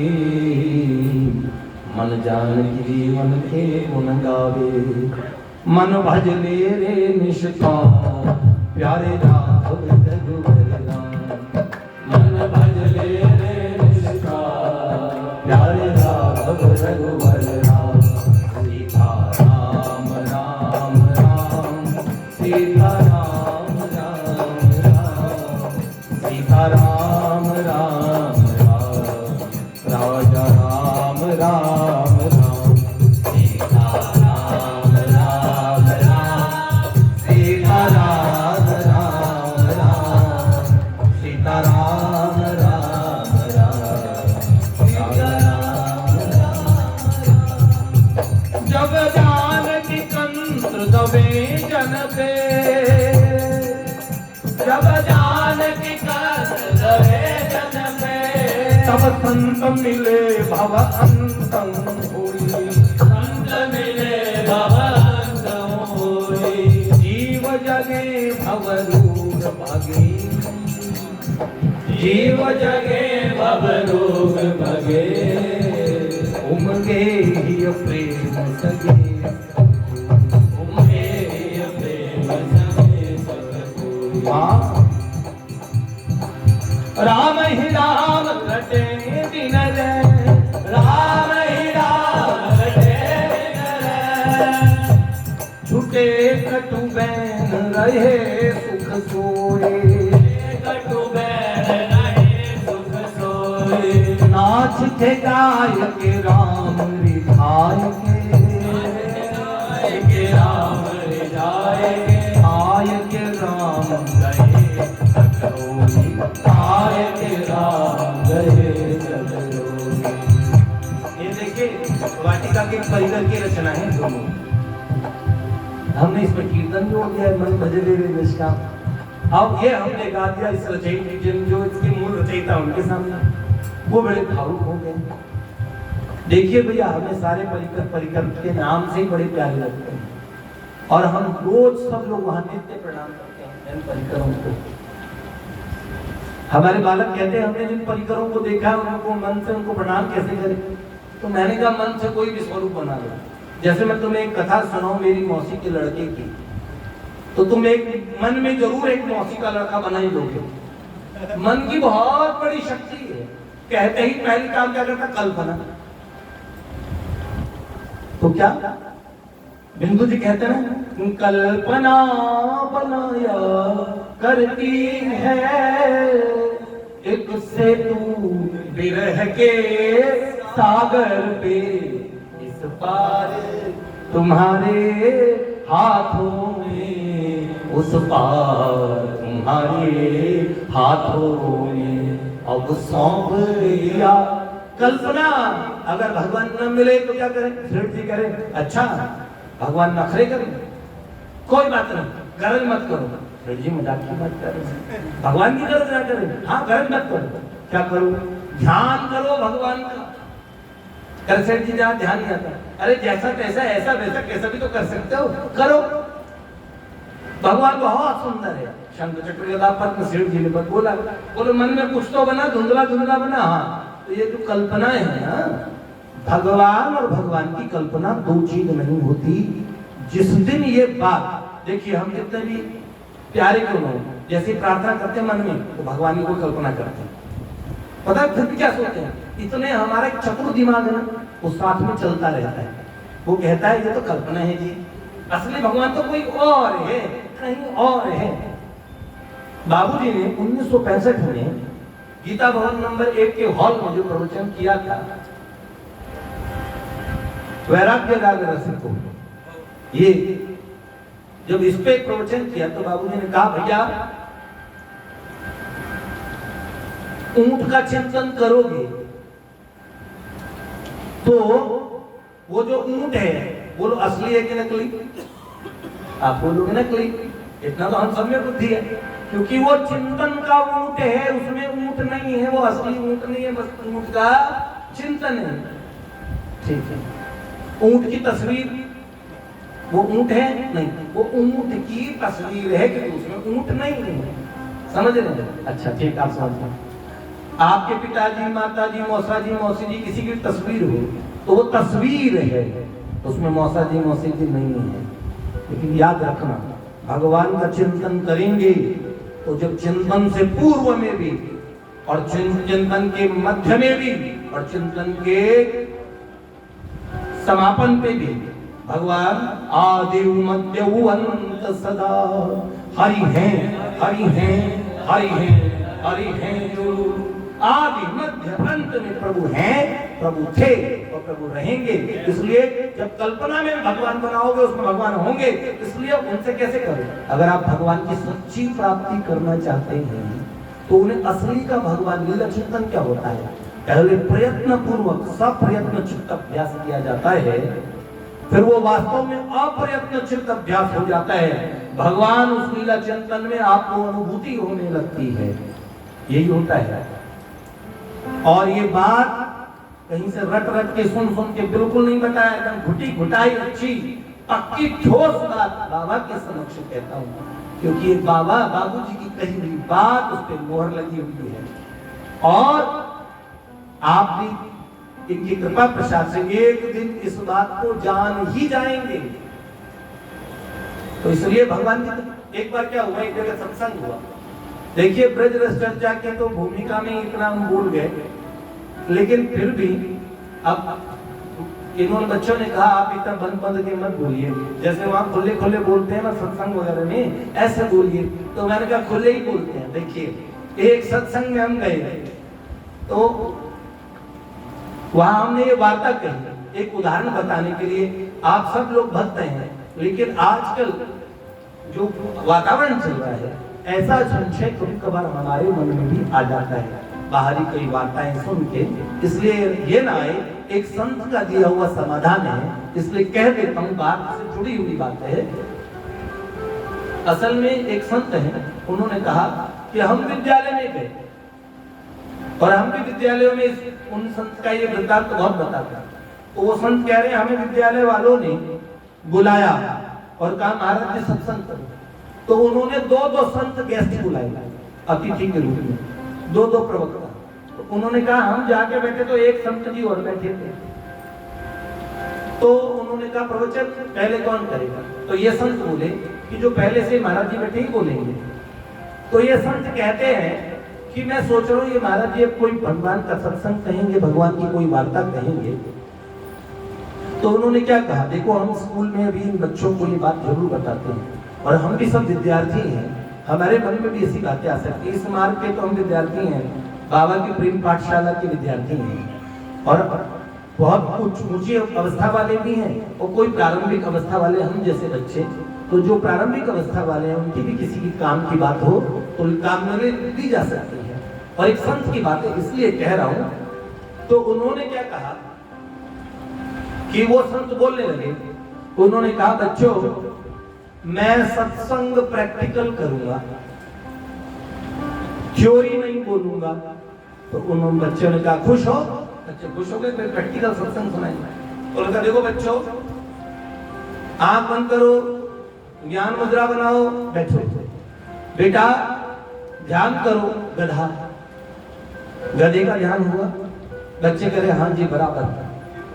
मन जान की जीवन के गुण गावे, मन भज ले रे निष्काम, प्यारे राघव रघुवर राम। पे, जब जानकी काट रहे जन पे, तब संत मिले भव अंतम होई, संत मिले भव अंतम होई, जीव जगे भव रोग भागे, जीव जगे भव रोग भगे, उमगे ही प्रेम सगे, उमगे ही प्रेम सगे सब कोई। राम ही राम रटे दिन रे, राम ही राम रटे दिन रे, छूटे कटु बैन रहे सुख सोए, कटु बैन रहे सुख सोए, नाच थे गाय के राम रिझाय के राम रिझाय के, आय के राम गए सकरोगी, आय के राम गए सकरोगी। ये देखिए वाटिका के परिकर की रचना है दोनों। हमने इसमें कीर्तन जोड़ दिया है, मन भजे रे निष्काम। अब ये हमने गा दिया इस रचयिता जो इसके मूल रचयिता उनके सामने, वो बड़े भावुक हो गए। देखिए भैया हमें सारे परिकर के नाम से ही बड़े प्यारे लगते हैं और हम रोज सब लोग वहां नित्य प्रणाम करते हैं इन परिकरों को। हमारे बालक कहते हैं हमने जिन परिकरों को देखा है उनको मन से उनको प्रणाम कैसे करें, तो मैंने कहा मन से कोई भी स्वरूप बना लो। जैसे मैं तुम्हें एक कथा सुनाऊं मेरी मौसी के लड़के की, तो तुम एक मन में जरूर एक मौसी का लड़का बना ही लोगे। मन की बहुत बड़ी शक्ति है, कहते ही पहली काम क्या करता, कल्पना। तो क्या बिंदु जी कहते हैं कल्पना बनाया करती है, एक से तू विरह के सागर पे, इस पार तुम्हारे हाथों में, उस पार तुम्हारे हाथों में, अब सौंप दिया कल्पना। अगर भगवान न मिले तो क्या करें, सेठ जी करें अच्छा भगवान नखरे करें, कोई बात नहीं, गरज मत करो। सेठ जी मजाक की बात कर रहे हैं, भगवान की गरज ना करें, हाँ गरज मत करो। क्या करो, ध्यान करो भगवान का। कर सेठ जी जहाँ ध्यान नहीं आता, अरे जैसा तैसा ऐसा वैसा कैसा भी तो कर सकते हो, करो। भगवान बहुत सुंदर है। शंख चक्र गदा पद्म सेठ जी ने बोला, बोलो मन में कुछ तो बना, धुंधला धुंधला बना। हाँ तो ये जो कल्पनाएं है ना, भगवान और भगवान की कल्पना दो चीज नहीं होती। जिस दिन ये बात देखिए, हम कितने भी प्यारे क्यों हो, जैसे प्रार्थना करते हैं मन में, तो भगवान की कोई कल्पना करते हैं, पता है फिर क्या सोचते हैं, इतने हमारा एक चतुर दिमाग है ना, वो साथ में चलता रहता है। वो कहता है ये तो कल्पना है जी, असली भगवान तो कोई और है, कहीं और है। बाबूजी ने 1965 में गीता भवन नंबर 1 के हॉल में जो प्रवचन किया था वैराग्य राग रस को, ये जब इस पे प्रवचन किया तो बाबूजी ने कहा भैया ऊंट का चिंतन करोगे तो वो जो ऊंट है वो असली है कि नकली? आप बोलोगे नकली, इतना तो हम सब में बुद्धि है, क्योंकि वो चिंतन का ऊंट है, उसमें ऊंट नहीं है, वो असली ऊंट नहीं है, बस ऊंट का चिंतन है। ठीक है, ऊंट की तस्वीर, वो ऊंट है नहीं, वो ऊंट की तस्वीर है, क्योंकि उसमें ऊंट नहीं है। समझ रहे? अच्छा ठीक, आप समझ रहे। आपके पिताजी, माताजी, मौसाजी, मौसी जी किसी की तस्वीर हो तो वो तस्वीर है, उसमें मौसाजी, मौसी जी नहीं है। लेकिन याद रखना, भगवान का चिंतन करेंगे तो जब चिंतन से पूर्व में भी और चिंतन के मध्य में भी और चिंतन के समापन पे भी भगवान आदि मध्य अंत सदा हरि हैं, हरि हैं, हरि हैं, हरि हैं। जो आदि मध्य अंत में प्रभु हैं, प्रभु थे और प्रभु रहेंगे। इसलिए जब कल्पना में भगवान बनाओगे उसमें भगवान होंगे। इसलिए उनसे कैसे करें? अगर आप भगवान की सच्ची प्राप्ति करना चाहते हैं तो उन्हें असली का भगवान लीला चिंतन क्या होता है, पहले प्रयत्न पूर्वक सब प्रयत्न चित्त अभ्यास किया जाता है। फिर वो वास्तव में अप्रयत्न चित्त अभ्यास हो जाता है। भगवान उस लीला चिंतन में आपको अनुभूति होने लगती है। यही होता है। और ये बात कहीं से रट रट के सुन सुन के बिल्कुल नहीं बताया, एकदम घुटी घुटाई अच्छी पक्की ठोस बात बाबा के समक्ष कहता हूँ, क्योंकि ये बाबा बाबूजी की कही हुई बात उस पर मोहर लगी हुई है। और आप भी इनकी कृपा प्रसाद से एक दिन इस बात को जान ही जाएंगे। तो इसलिए भगवान की एक बार क्या हुआ, एक जगह सत्संग हुआ। देखिए ब्रज रस चर्चा के तो भूमिका में इतना हम भूल गए, लेकिन फिर भी अब इन्होंने बच्चों ने कहा आप इतना बंद बंद के मत बोलिए, जैसे वहां खुले खुले बोलते हैं ना सत्संग वगैरह में, ऐसे बोलिए। तो मैंने कहा खुले ही बोलते हैं। देखिए एक सत्संग में हम गए तो वहां हमने ये वार्ता कही, एक उदाहरण बताने के लिए। आप सब लोग भक्त हैं, लेकिन आजकल जो वातावरण चल रहा है ऐसा संशय कभी कभार हमारे मन में भी आ जाता है बाहरी कई वार्ताएं सुन के। इसलिए ये ना आए, एक संत का दिया हुआ समाधान है, इसलिए कह देता हूँ, बात से जुड़ी हुई बात है। असल में एक संत है, उन्होंने कहा कि हम विद्यालय में गए और हम भी विद्यालयों में उन संत का ये वृत्तांत तो बहुत बताता है। तो वो संत कह रहे हैं हमें विद्यालय वालों ने बुलाया और कहा महाराज जी सत्संग करो। तो उन्होंने दो संत गेस्ट बुलाए अतिथि के रूप में, दो प्रवक्ता। तो उन्होंने कहा हम जाके बैठे तो एक संत जी और बैठे थे। तो उन्होंने कहा प्रवचन पहले कौन करेगा? तो ये संत बोले कि जो पहले से महाराज जी बैठे ही बोलेंगे। तो ये संत कहते हैं कि मैं सोच रहा हूँ ये महाराज जी कोई भगवान का सत्संग कहेंगे, भगवान की कोई वार्ता कहेंगे। तो उन्होंने क्या कहा, देखो हम स्कूल में अभी इन बच्चों को ये बात जरूर बताते हैं और हम भी सब विद्यार्थी हैं, हमारे मन में भी ऐसी बातें आ सकती है। इस मार्ग के तो हम विद्यार्थी हैं, बाबा की प्रेम पाठशाला के विद्यार्थी हैं और बहुत कुछ ऊंची अवस्था वाले भी हैं और कोई प्रारंभिक अवस्था वाले हम जैसे बच्चे। तो जो प्रारंभिक अवस्था वाले हैं उनकी भी किसी की काम की बात हो तो काम में दी जा सकती है। और एक संत की बात है इसलिए कह रहा हूं। तो उन्होंने क्या कहा कि वो संत बोलने लगे, उन्होंने कहा बच्चों मैं सत्संग प्रैक्टिकल करूंगा, थ्योरी नहीं बोलूंगा। तो उन्होंने बच्चों ने कहा खुश हो? बच्चे खुश हो गए, फिर प्रैक्टिकल सत्संग सुनाएंगे। तो देखो बच्चों आंख बंद करो, ज्ञान मुद्रा बनाओ, बैठो। बेटा ध्यान करो, गधा गधे का ध्यान हुआ? बच्चे कह रहे हाँ जी बराबर,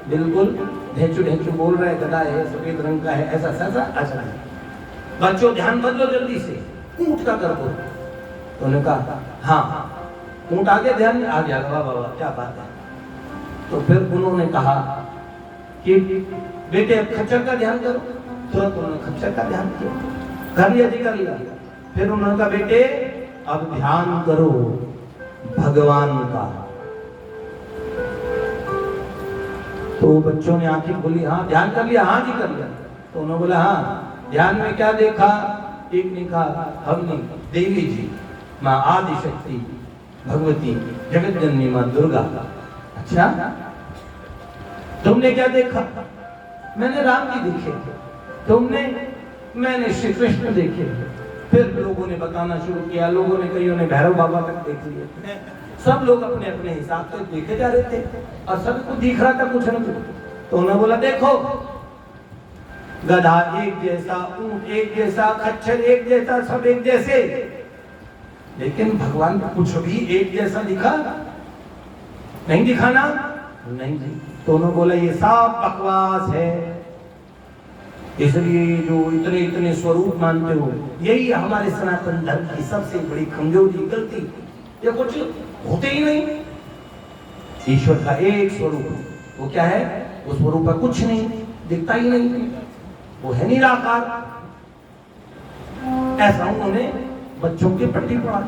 बिल्कुल ढेंचू ढेंचू बोल रहे, गधा है, सफेद रंग का है, ऐसा अच्छा है। बच्चों ध्यान बदलो जल्दी से, ऊंट का कर दो। तो उन्होंने कहा हाँ, ऊंट आगे ध्यान आ गया, वाह वाह वाह क्या बात है। तो फिर उन्होंने कहा कि बेटे अब खच्चर का ध्यान करो। तुरंत उन्होंने खच्चर का ध्यान किया, कर लिया जी कर लिया। फिर उन्होंने कहा बेटे अब ध्यान करो भगवान का। तो बच्चों ने आंखें खोली, हाँ ध्यान कर लिया, हाँ जी कर लिया। तो उन्होंने बोला हाँ ध्यान में क्या देखा? एक ने कहा हमने देवी जी माँ आदि शक्ति भगवती जगत जननी माँ दुर्गा। अच्छा तुमने क्या देखा? मैंने राम जी देखे। तुमने? मैंने श्री कृष्ण देखे। फिर लोगों ने बताना शुरू किया, लोगों ने कईयों ने भैरव बाबा तक देख लिए। सब लोग अपने अपने हिसाब से देखे जा रहे थे और सबको दिख रहा था कुछ न कुछ। तो उन्होंने बोला देखो गधा एक जैसा, ऊंट एक जैसा, खच्चर एक जैसा, सब एक जैसे, लेकिन भगवान कुछ भी एक जैसा दिखा नहीं? दिखाना नहीं जी। तो उन्होंने बोला ये सब बकवास है, इसलिए जो इतने इतने स्वरूप मानते हो यही हमारे सनातन धर्म की सबसे बड़ी कमजोरी गलती। ये कुछ होते ही नहीं, ईश्वर का एक स्वरूप, वो क्या है? उस स्वरूप का कुछ नहीं दिखता ही नहीं, वो है निराकार। ऐसा उन्होंने बच्चों के पट्टी पढ़ा।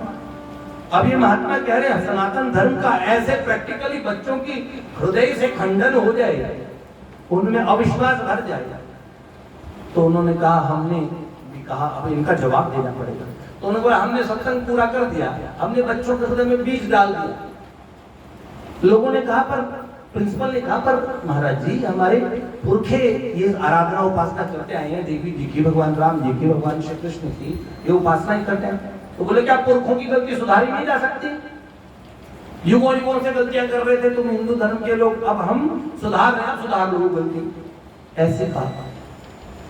अब ये महात्मा कह रहे हैं सनातन धर्म का ऐसे प्रैक्टिकली बच्चों की हृदय से खंडन हो जाए, उनमें अविश्वास भर जाएगा। तो उन्होंने कहा हमने भी कहा अब इनका जवाब देना पड़ेगा। तो उन्होंने कहा हमने सत्संग पूरा कर दिया, हमने बच्चों के हृदय में बीज डाल दिया। लोगों ने कहा पर प्रिंसिपल ने कहा पर महाराज जी हमारे पुरखे ये आराधना उपासना करते आए हैं, देवी जी की, भगवान राम जी की, भगवान श्री कृष्ण की, ये उपासना ही करते हैं। तो बोले क्या पुरखों की गलती सुधारी नहीं जा सकती? युगों युगों से गलतियां कर रहे थे तुम हिंदू धर्म के लोग, अब हम सुधार रहे हैं, सुधार लो गलती। ऐसे कहा।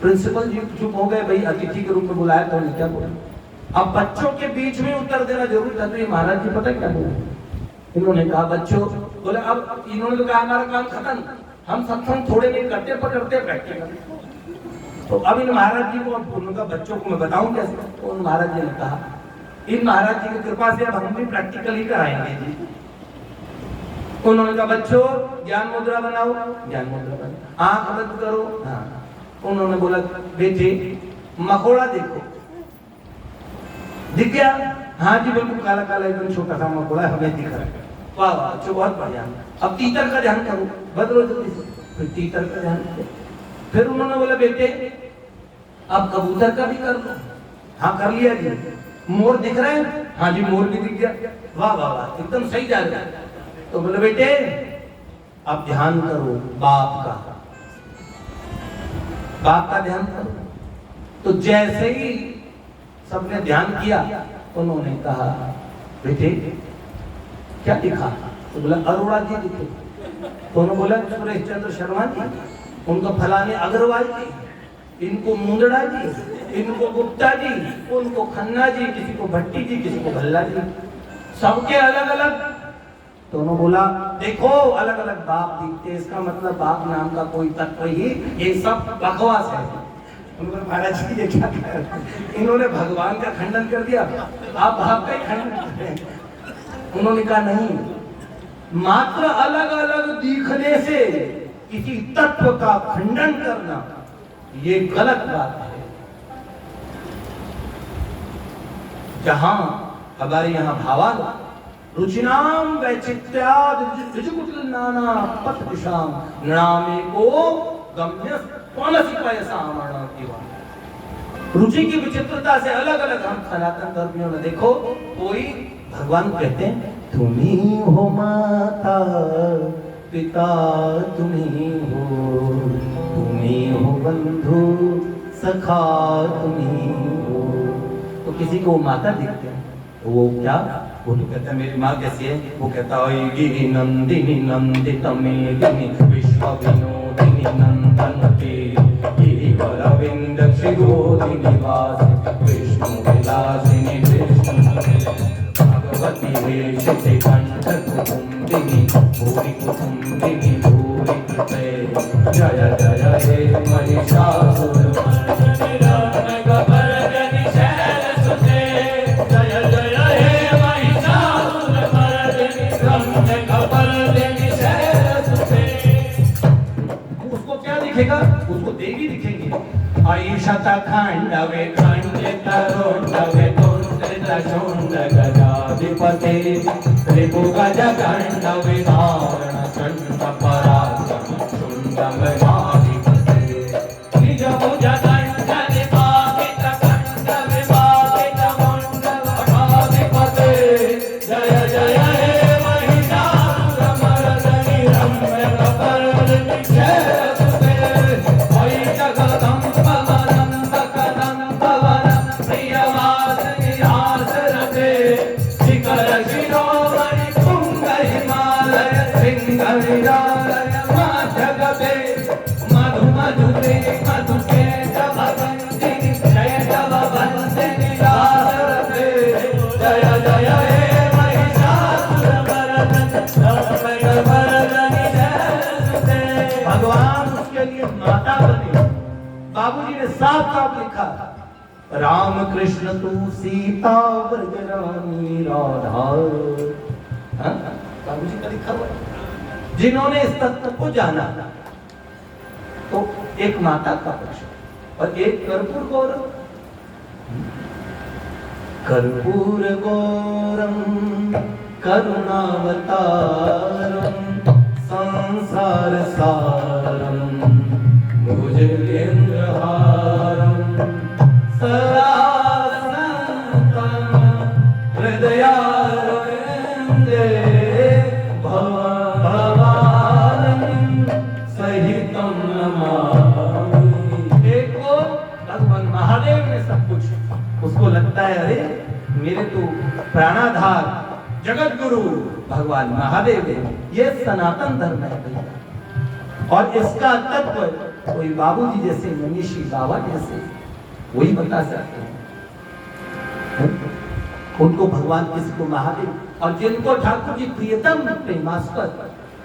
प्रिंसिपल जी चुप हो गए, भाई अतिथि के रूप में बुलाया तो क्या बोला। अब बच्चों के बीच में उत्तर देना जरूरी था, तो ये महाराज जी पता क्या बोले, इन्होंने कहा बच्चों, बोले अब इन्होंने तो कहा हमारा काम खत्म, हम सत्संग थोड़े नहीं करते पर करते प्रैक्टिकल। तो अब इन महाराज जी को, उनका बच्चों को मैं बताऊं कैसे। तो उन महाराज जी ने कहा इन महाराज जी की कृपा से अब हम भी प्रैक्टिकल ही कराएंगे जी। उन्होंने कहा बच्चों ज्ञान मुद्रा बनाओ, ज्ञान मुद्रा बनाओ, आंख बंद करो। हाँ। उन्होंने बोला बेटे मकोड़ा देखो, दिख गया? हाँ जी बिल्कुल, काला काला एकदम छोटा सा मकोड़ा हमें दिख रहा है। वाह वाह, अच्छा बहुत बढ़िया। अब तीतर का ध्यान करो, बदलो जल्दी से। फिर तीतर का ध्यान करो। फिर उन्होंने बोला बेटे अब कबूतर का भी कर लो। हाँ कर लिया जी। मोर दिख रहे हैं? हाँ जी मोर भी दिख गया। वाह वाह वाह, एकदम सही जा रहा है। तो बोले बेटे अब ध्यान करो बाप का, बाप का ध्यान करो। तो जैसे ही सबने ध्यान किया, उन्होंने कहा बेटे क्या दिखा? तो बोला अरोड़ा जी दिखे। तो उन्होंने बोला सुरेश चंद्र शर्मा जी, उनको फलाने अग्रवाल जी, इनको मुंदड़ा जी, इनको गुप्ता जी, उनको खन्ना जी, किसी को भट्टी जी, किसी को भल्ला जी, सबके अलग अलग। तो उन्होंने बोला देखो अलग अलग बाप दिखते, इसका मतलब बाप नाम का कोई तत्व ही, ये सब बकवास है। उन्होंने महाराज जी ये क्या कह रहे हैं? इन्होंने भगवान का खंडन कर दिया, आप बाप का ही खंडन कर रहे हैं। उन्होंने कहा नहीं, मात्र अलग अलग दिखने से किसी तत्व का खंडन करना ये गलत बात है। जहां हमारे यहाँ भावान रुचिनाम वैचित्र्याद ऋजुकुटिल नाना पथ दिशाम नृणामे को गम्य रुचि की विचित्रता से अलग अलग हम सनातन धर्मियों में देखो, कोई भगवान कहते हैं तुम्ही हो माता पिता, तुम्ही हो बंधु सखा, तुम्ही हो। तो किसी को माता दिखते हैं, वो क्या, वो तो कहता है मेरी माँ कैसी है, वो कहता है गिरि नंदिनी नंदित मेदिनी विश्व विनोदिनी नंदनते गिरिवर विंद शिरोदिनी वास विष्णु विलासिनी विष्णु भगवती वेशिते कंठ कुटुंबिनी भूरि कुटुंबिनी भूरि कृते जय जय हे महिषासुरमर्दिनी रत्नगभर्दिनी शैलसुते जय जय हे महिषासुरमर्दिनी रत्नगभर्दिनी शैलसुते। उसको क्या दिखेगा? उसको देवी दिखेंगे। ऐषत खंडवे खंडित रोंडवे तुंडित शुंड गजाधिपते रिपु गज खंड विधारण चंड पराक्रम शुंड गजाधिपते निज भुज दंड निपातित खंड विपातित मुंड गजाधिपते जय जय हे महिषासुरमर्दिनी रम्यगभर्दिनी शैलसुते मधु मधुते मधुके जब बंदिनी जय जब बंदिनी दासरते जय जय हे महिषासुरमर्दिनी रत्नगभर्दिनी शैलसुते। भगवान उसके लिए माता बने। बाबूजी ने साफ साफ लिखा राम कृष्ण तू सीता व्रज रानी राधा। बाबूजी का लिखा हुआ। जिन्होंने इस तत्व को जाना तो एक माता का पक्ष और एक कर्पूर गौरम। कर्पूर गौरम करुणावतारम संसार सारम भुजगेंद्रहारम सदा संतम हृदयारविंदे भवानी जगत गुरु भगवान महादेव है। ये सनातन धर्म है भैया, और इसका तत्व कोई बाबूजी जैसे, मनीषी बाबा जैसे वही बता सकते हैं। उनको भगवान किसी को महादेव, और जिनको ठाकुर जी प्रियतम प्रेमास्पद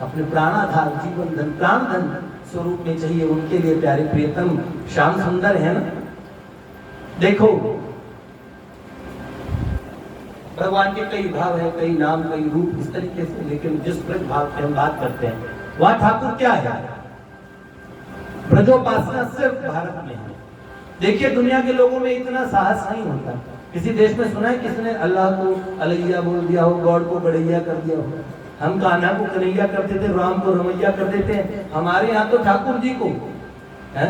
अपने प्राणाधार जीवन धन प्राण धन स्वरूप में चाहिए, उनके लिए प्यारे प्रियतम श्याम सुंदर है ना। देखो भगवान के कई भाव है, कई नाम, कई रूप इस तरीके से, लेकिन जिस भाव की हम बात करते हैं वहां ठाकुर क्या है? ब्रजोपासना सिर्फ भारत में है। देखिए दुनिया के लोगों में इतना साहस नहीं होता। किसी देश में सुना है किसने अल्लाह को अलैया बोल दिया हो, गॉड को गड़ैया कर दिया हो? हम कान्हा को कन्हैया करते थे, राम को रमैया कर देते हैं। हमारे यहाँ तो ठाकुर जी को है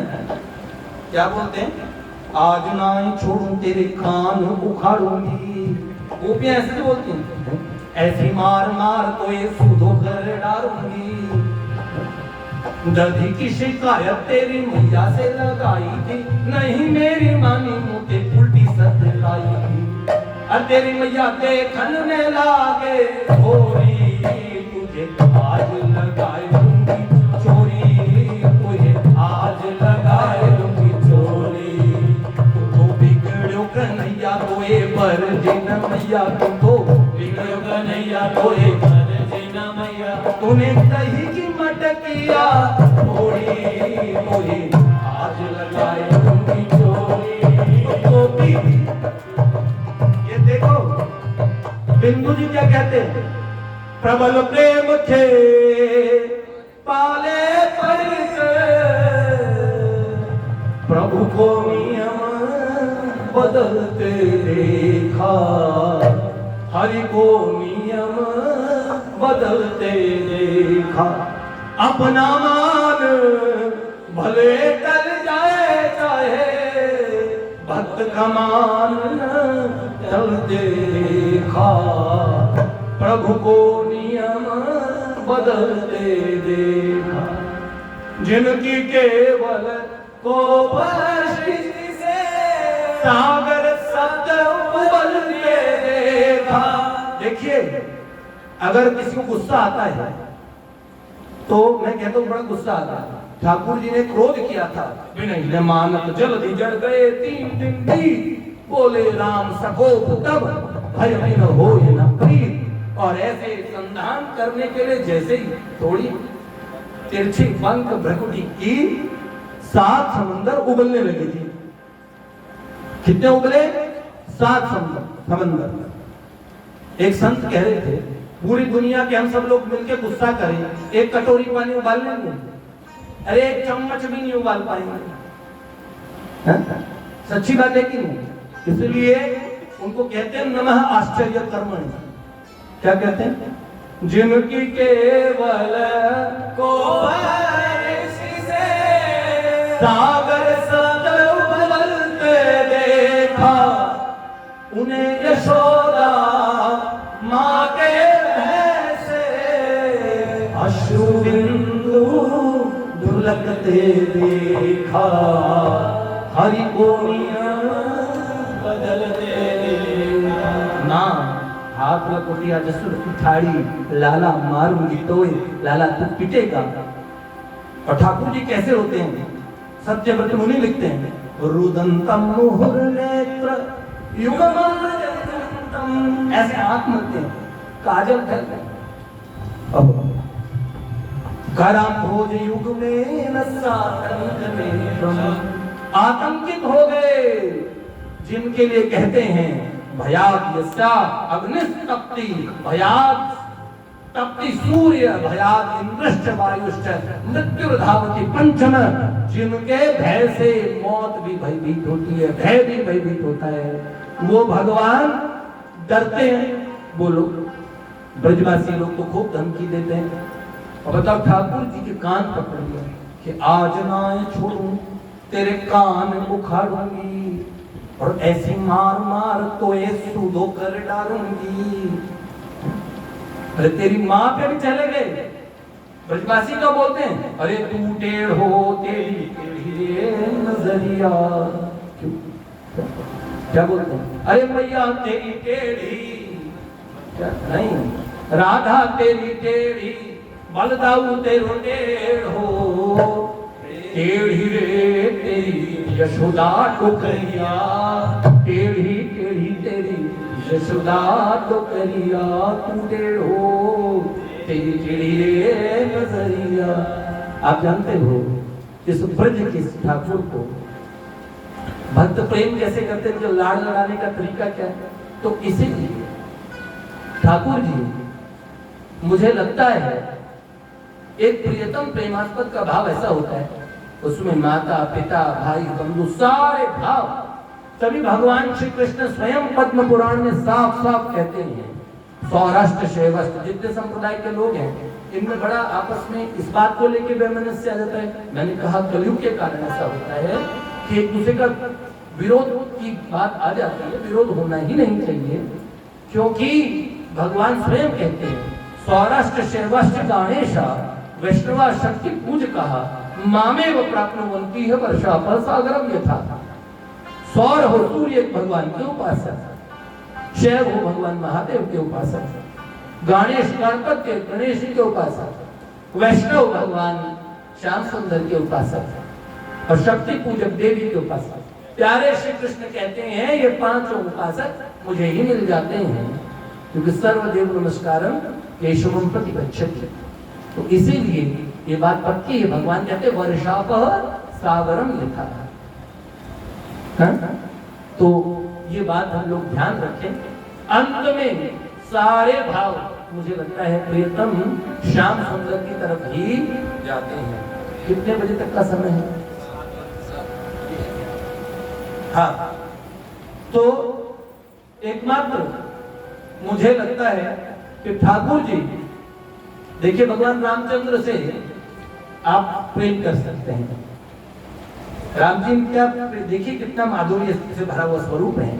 क्या बोलते हैं? आज ना छोड़ूं तेरे कान उखाड़ूंगी। गोपियां ऐसे बोलती हैं, ऐसी मार मार तो ये सूधो कर डालूंगी। दर्दी की शिकायत तेरी मैया से लगाई थी, नहीं मेरी मानी मुझे उल्टी सद लाई थी। और तेरी मैया देखन में लागे थोड़ी, तुझे आज लगाए दूंगी चोरी, तुझे आज लगाए दूंगी चोरी। तो बिगड़ो कन्हैया तो ये पर जिन मैया, तुम तो बिगड़ो कन्हैया तो ये पर जिन मैया। तूने कही की मटकिया थोड़ी, तुझे आज लगाए दूंगी चोरी। तो ये देखो बिंदु जी क्या कहते हैं? प्रबल प्रेम थे पाले पर प्रभु को नियम बदलते देखा, हरि को नियम बदलते देखा। अपना मान भले टल जाए चाहे, भक्त का मान चलते देखा। प्रभु को नियम बदलते देखा, जिनकी केवल को सृष्टि से सागर शब्द उबलते देखा। देखिए अगर किसी को गुस्सा आता है तो मैं कहता हूँ बड़ा गुस्सा आता है। ठाकुर जी ने क्रोध किया था, विनय ने मानत जल्दी जड़ गए 3 दिन भी, बोले राम सको तब भय न हो न प्रीत। और ऐसे संधान करने के लिए जैसे ही थोड़ी तिरछी पंख भ्रकुटी की, 7 समंदर उबलने लगे थी। कितने उबले? 7 समंदर। एक संत कह रहे थे पूरी दुनिया के हम सब लोग मिलकर गुस्सा करें, एक कटोरी पानी उबाल लेंगे? अरे एक चम्मच भी नहीं उबाल पाएंगे। सच्ची बात है कि नहीं? इसलिए उनको कहते हैं नमः आश्चर्य कर्मणि। क्या कहते हैं? जिनकी केवल को से सागर सद उबलते देखा, उन्हें यशोदा माँ के भैसे अश्रु बिंदु ढुलकते देखा। हरि को नियम बदलते देखा। ना हाथ लकोटिया जसुर की ठाड़ी, लाला मारूंगी तोय, लाला तू पिटेगा। और ठाकुर जी कैसे होते हैं? सत्यव्रत मुनि लिखते हैं, रुदंतम मुहुर नेत्र युगमं, ऐसे आंख मिलते हैं, काजल करते हैं। अब करम भोज युग में आतंकित हो गए, जिनके लिए कहते हैं भयाद यस्या अग्निस्तप्ति, भयाद तप्ति सूर्य, भयाद इंद्रश्च वायुश्च मृत्युर्धावति पंचम। जिनके भय से मौत भी भयभीत होती है, भय भी भयभीत होता है, वो भगवान डरते हैं। बोलो ब्रजवासी लोग तो खूब धमकी देते हैं। और बताओ ठाकुर जी के कान पकड़ लिया कि आज ना छोड़ूं तेरे कान उखाड़ूंगी, और ऐसी मार मार तो ये सूधो कर डालूंगी। अरे तेरी माँ पे भी चले गए। ब्रजवासी तो बोलते हैं, अरे तू टेढ़ हो तेरी टेढ़ी नजरिया। क्या बोलते हैं? अरे मैया तेरी टेढ़ी क्या नहीं, राधा तेरी टेढ़ी बलदाऊ तेरो टेढ़ो, टेढ़ी रे तेरी यशोदा टोकरिया, टेढ़ी टेढ़ी तेरी यशोदा टोकरिया, तू टेढ़ो तेरी टेढ़ी रे नजरिया। आप जानते हो इस ब्रज के ठाकुर को भक्त प्रेम कैसे करते हैं, जो लाड़ लड़ाने का तरीका क्या है, तो इसीलिए ठाकुर जी मुझे लगता है एक प्रियतम प्रेमास्पद का भाव ऐसा होता है, उसमें माता पिता भाई बंधु सारे भाव तभी भगवान श्री कृष्ण स्वयं पद्म पुराण में साफ साफ कहते हैं। सौराष्ट्र शैवस्त जितने संप्रदाय के लोग हैं इनमें बड़ा आपस में इस बात को लेकर वैमनस्य आ जाता है। मैंने कहा कलयुग के कारण ऐसा होता है कि एक दूसरे का विरोध की बात आ जाती है, विरोध होना ही नहीं चाहिए, क्योंकि भगवान स्वयं कहते हैं सौराष्ट्र शैवस्त गणेशा वैष्णवा शक्ति पूज कहा मामे व प्राप्नुवन्ति है वर्षा फल सागरम यथा। सौर हो सूर्य भगवान के उपासक, शैव हो भगवान महादेव के उपासक, गणेश गणपति गणेश के उपासक, वैष्णव भगवान श्याम सुंदर के उपासक और शक्ति पूजक देवी के उपासक। प्यारे श्री कृष्ण कहते हैं ये पांचों उपासक मुझे ही मिल जाते हैं, क्योंकि सर्वदेव नमस्कारम केशवम प्रतिपक्षति। तो इसीलिए ये बात पक्की है, भगवान कहते वर्षापह सागरम लिखा है। तो ये बात हम लोग ध्यान रखें। अंत में सारे भाव मुझे लगता है प्रियतम श्याम सुंदर की तरफ ही जाते हैं। कितने बजे तक का समय है? हाँ, तो एकमात्र मुझे लगता है कि ठाकुर जी, देखिए भगवान रामचंद्र से आप प्रेम कर सकते हैं। राम जी क्या देखिए कितना माधुर्य से भरा हुआ स्वरूप है।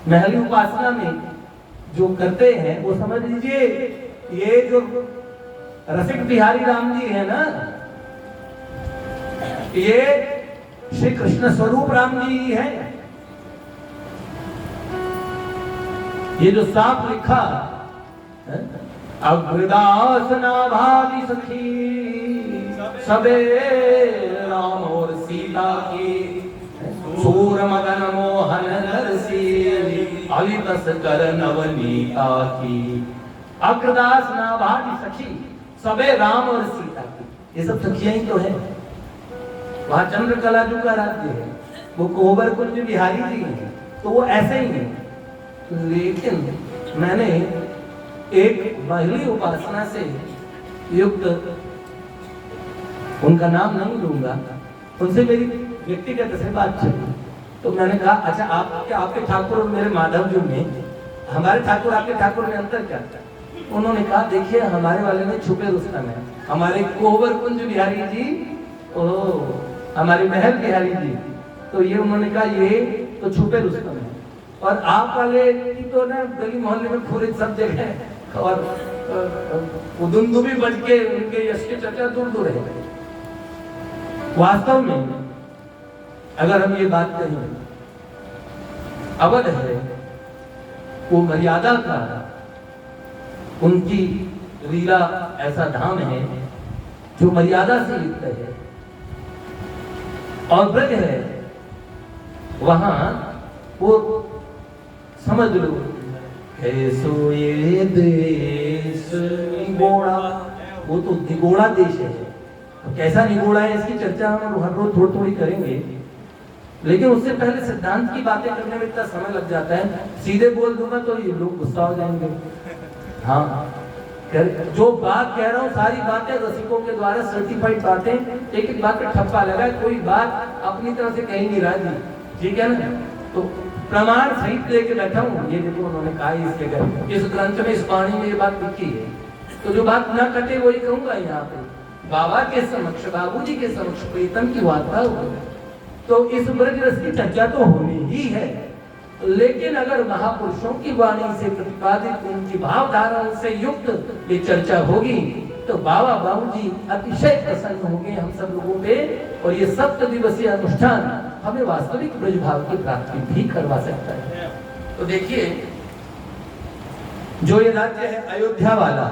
महली उपासना में जो करते हैं वो समझ लीजिए ये जो रसिक बिहारी राम जी है ना, ये श्री कृष्ण स्वरूप राम जी है। ये जो साफ लिखा अग्रदास नाभावी सखी सबे राम और सीता की, सूर मदन मोहन नरसी अलितस कर नवनीता की। अग्रदास नाभावी सखी सबे राम और सीता की, ये सब सखियां ही तो है। वहां चंद्रकला जी का राज्य है, वो कोबर कुंज बिहारी जी हैं, तो वो ऐसे ही है। लेकिन मैंने एक महली उपासना से युक्त, उनका नाम नहीं लूंगा, उनसे मेरी व्यक्तिगत से बात चली, तो मैंने कहा अच्छा आपके ठाकुर और मेरे माधव जी में, हमारे ठाकुर आपके ठाकुर में अंतर क्या था? उन्होंने कहा देखिए हमारे वाले में छुपे रुस्तम है, हमारे कोबर कुंज बिहारी जी, हमारे महल बिहारी जी, तो ये उन्होंने कहा ये तो छुपे रुस्तम है, और आप वाले की तो ना गली मोहल्ले में पूरे सब जगह और दुंदुभी बज के उनके यश की चर्चा दूर दूर है। वास्तव में अगर हम ये बात कहें, अवध है वो मर्यादा का, उनकी लीला ऐसा धाम है जो मर्यादा से युक्त है, और ब्रज है वहां वो समझ लो कैसो ये देश निगोड़ा, वो तो निगोड़ा देश है। तो कैसा निगोड़ा है इसकी चर्चा हम हर रोज थोड़ी थोड़ी करेंगे, लेकिन उससे पहले सिद्धांत की बातें करने में इतना समय लग जाता है। सीधे बोल दूंगा तो ये लोग गुस्सा हो जाएंगे। हाँ, जो बात कह रहा हूँ सारी बातें रसिकों के द्वारा सर्टिफाइड बातें, एक एक बात पे ठप्पा लगा, कोई बात अपनी तरफ से कहीं नहीं रहा जी, ठीक है ना? तो प्रमाण सहित लेके बैठा हूँ, ये देखो उन्होंने कहा इसके घर इस ग्रंथ में इस वाणी में ये बात लिखी है, तो जो बात ना कटे वही कहूंगा यहाँ पे। बाबा के समक्ष, बाबूजी के समक्ष प्रीतम की वार्ता हो, तो इस ब्रज रस की चर्चा तो होनी ही है, लेकिन अगर महापुरुषों की वाणी से प्रतिपादित उनकी भावधाराओं से युक्त ये चर्चा होगी तो बाबा बाबूजी अतिशय प्रसन्न होंगे हम सब लोगों पे, और ये 7 दिवसीय अनुष्ठान हमें वास्तविक ब्रज भाव की प्राप्ति भी करवा सकता है। तो देखिए जो ये राज्य है अयोध्या वाला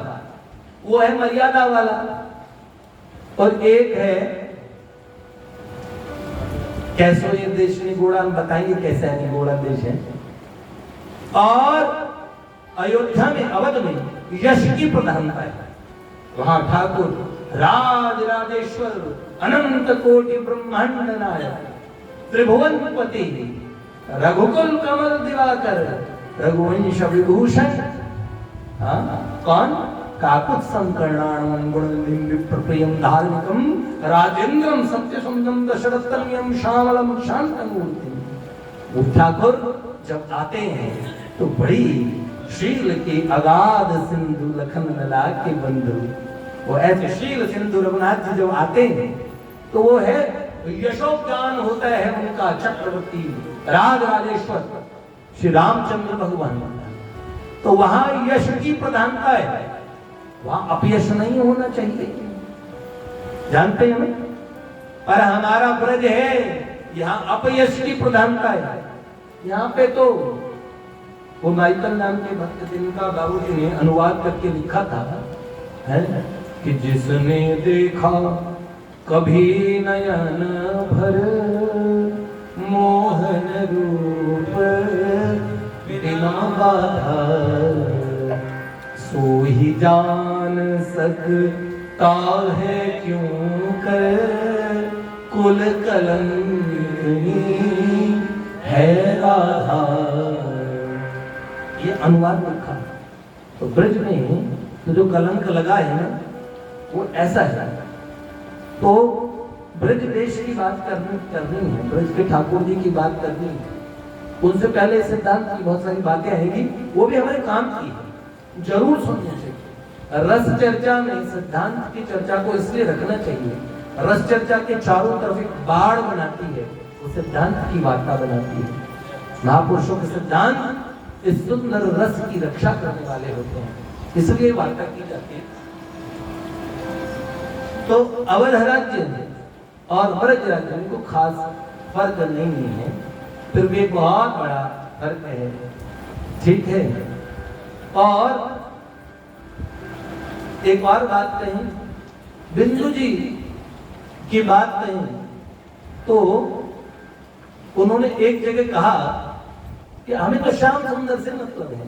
वो है मर्यादा वाला, और एक है कैसो ये देश निगोड़ा, हम बताएंगे कैसा है निगोड़ा देश है। और अयोध्या में अवध में यश की प्रधानता है, वहां ठाकुर राज राजेश्वर अनंत कोटि ब्रह्मांड नायक त्रिभुवनपति रघुकुल कमल दिवाकर रघुवंश विभूषण, कौन काकुत संकर्णाणं गुणनिधिं विप्रप्रियं धार्मिकं राजेंद्रं सत्यसंधं दशरथतनयं श्यामलं शांतमूर्तिं। वो ठाकुर जब आते हैं तो बड़ी शील की अगाध सिंधु लखन लला के बंधु, वो ऐसे शील सिंधु रघुनाथ जी जब आते हैं तो वो है यशो ज्ञान होता है उनका चक्रवर्ती राज राजेश्वर श्री रामचंद्र भगवान। तो वहां यश की प्रधानता है, वहां अपयश नहीं होना चाहिए, जानते हैं हमें। पर हमारा ब्रज है, यहाँ अपयश की प्रधानता है। यहाँ पे तो वो माइकल नाम के भक्त जिनका बाबूजी ने अनुवाद करके लिखा था है कि जिसने देखा कभी नयन भर मोहन रूप बिना बाधा, सो ही जान सकता है क्यों कर कुल कलंकनी है राधा। ये अनुवाद लिखा। तो ब्रज में तो जो कलंक लगा है ना वो ऐसा है। तो ब्रज देश की बात करनी है, ब्रज के ठाकुर जी की बात करनी है। उनसे पहले सिद्धांत की बहुत सारी बातें आएगी, वो भी हमारे काम की है, जरूर सुननी चाहिए। रस चर्चा में सिद्धांत की चर्चा को इसलिए रखना चाहिए, रस चर्चा के चारों तरफ एक बाढ़ बनाती है, वो सिद्धांत की वार्ता बनाती है। महापुरुषों के सिद्धांत इस सुंदर रस की रक्षा करने वाले होते हैं, इसलिए वार्ता की जाती है। तो अवध राज्य और ब्रज राज्य में कोई खास फर्क नहीं है, फिर भी बहुत बड़ा फर्क है, ठीक है। और एक और बात कहीं, बिंदु जी की बात कहीं तो उन्होंने एक जगह कहा कि हमें तो श्याम सुंदर से मतलब है।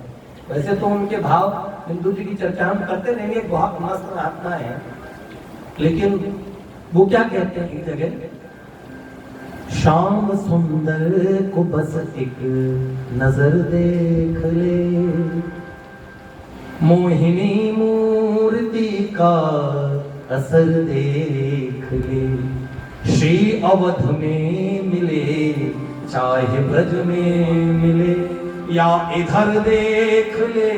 वैसे तो उनके भाव बिंदु जी की चर्चा हम करते रहेंगे, बहुत मस्त आत्मा है, लेकिन वो क्या कहते हैं एक जगह, श्याम सुंदर को बस एक नजर देख ले, मोहिनी मूर्ति का असर देख ले, श्री अवध में मिले चाहे ब्रज में मिले, या इधर देख ले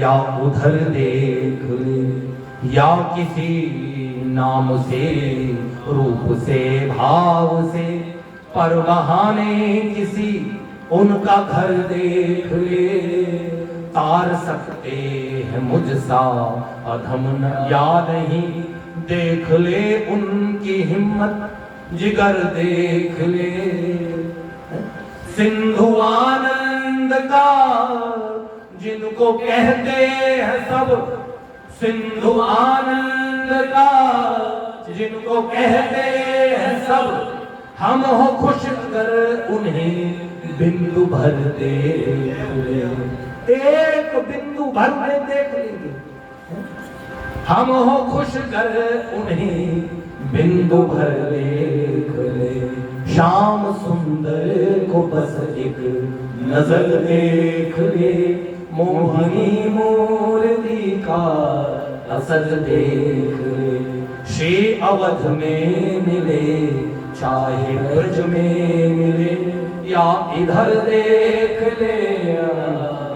या उधर देख ले, या किसी नाम से रूप से भाव से, पर बहाने किसी उनका घर देख ले, तार सकते हैं मुझसा अधम न या नहीं, देख ले उनकी हिम्मत जिगर देख ले, सिंधु आनंद का जिनको कहते हैं सब, सिंधु आनंद का जिनको कहते हैं सब, हम हो खुश कर उन्हें बिंदु भर देख ले, एक बिंदु भर में देख लेंगे, हम हो खुश कर उन्हें बिंदु भर देख ले, श्याम सुंदर को बस एक नजर देख ले, मोहिनी मूर्ति का असर देख ले, श्री अवध में मिले चाहे ब्रज में मिले, या इधर देख ले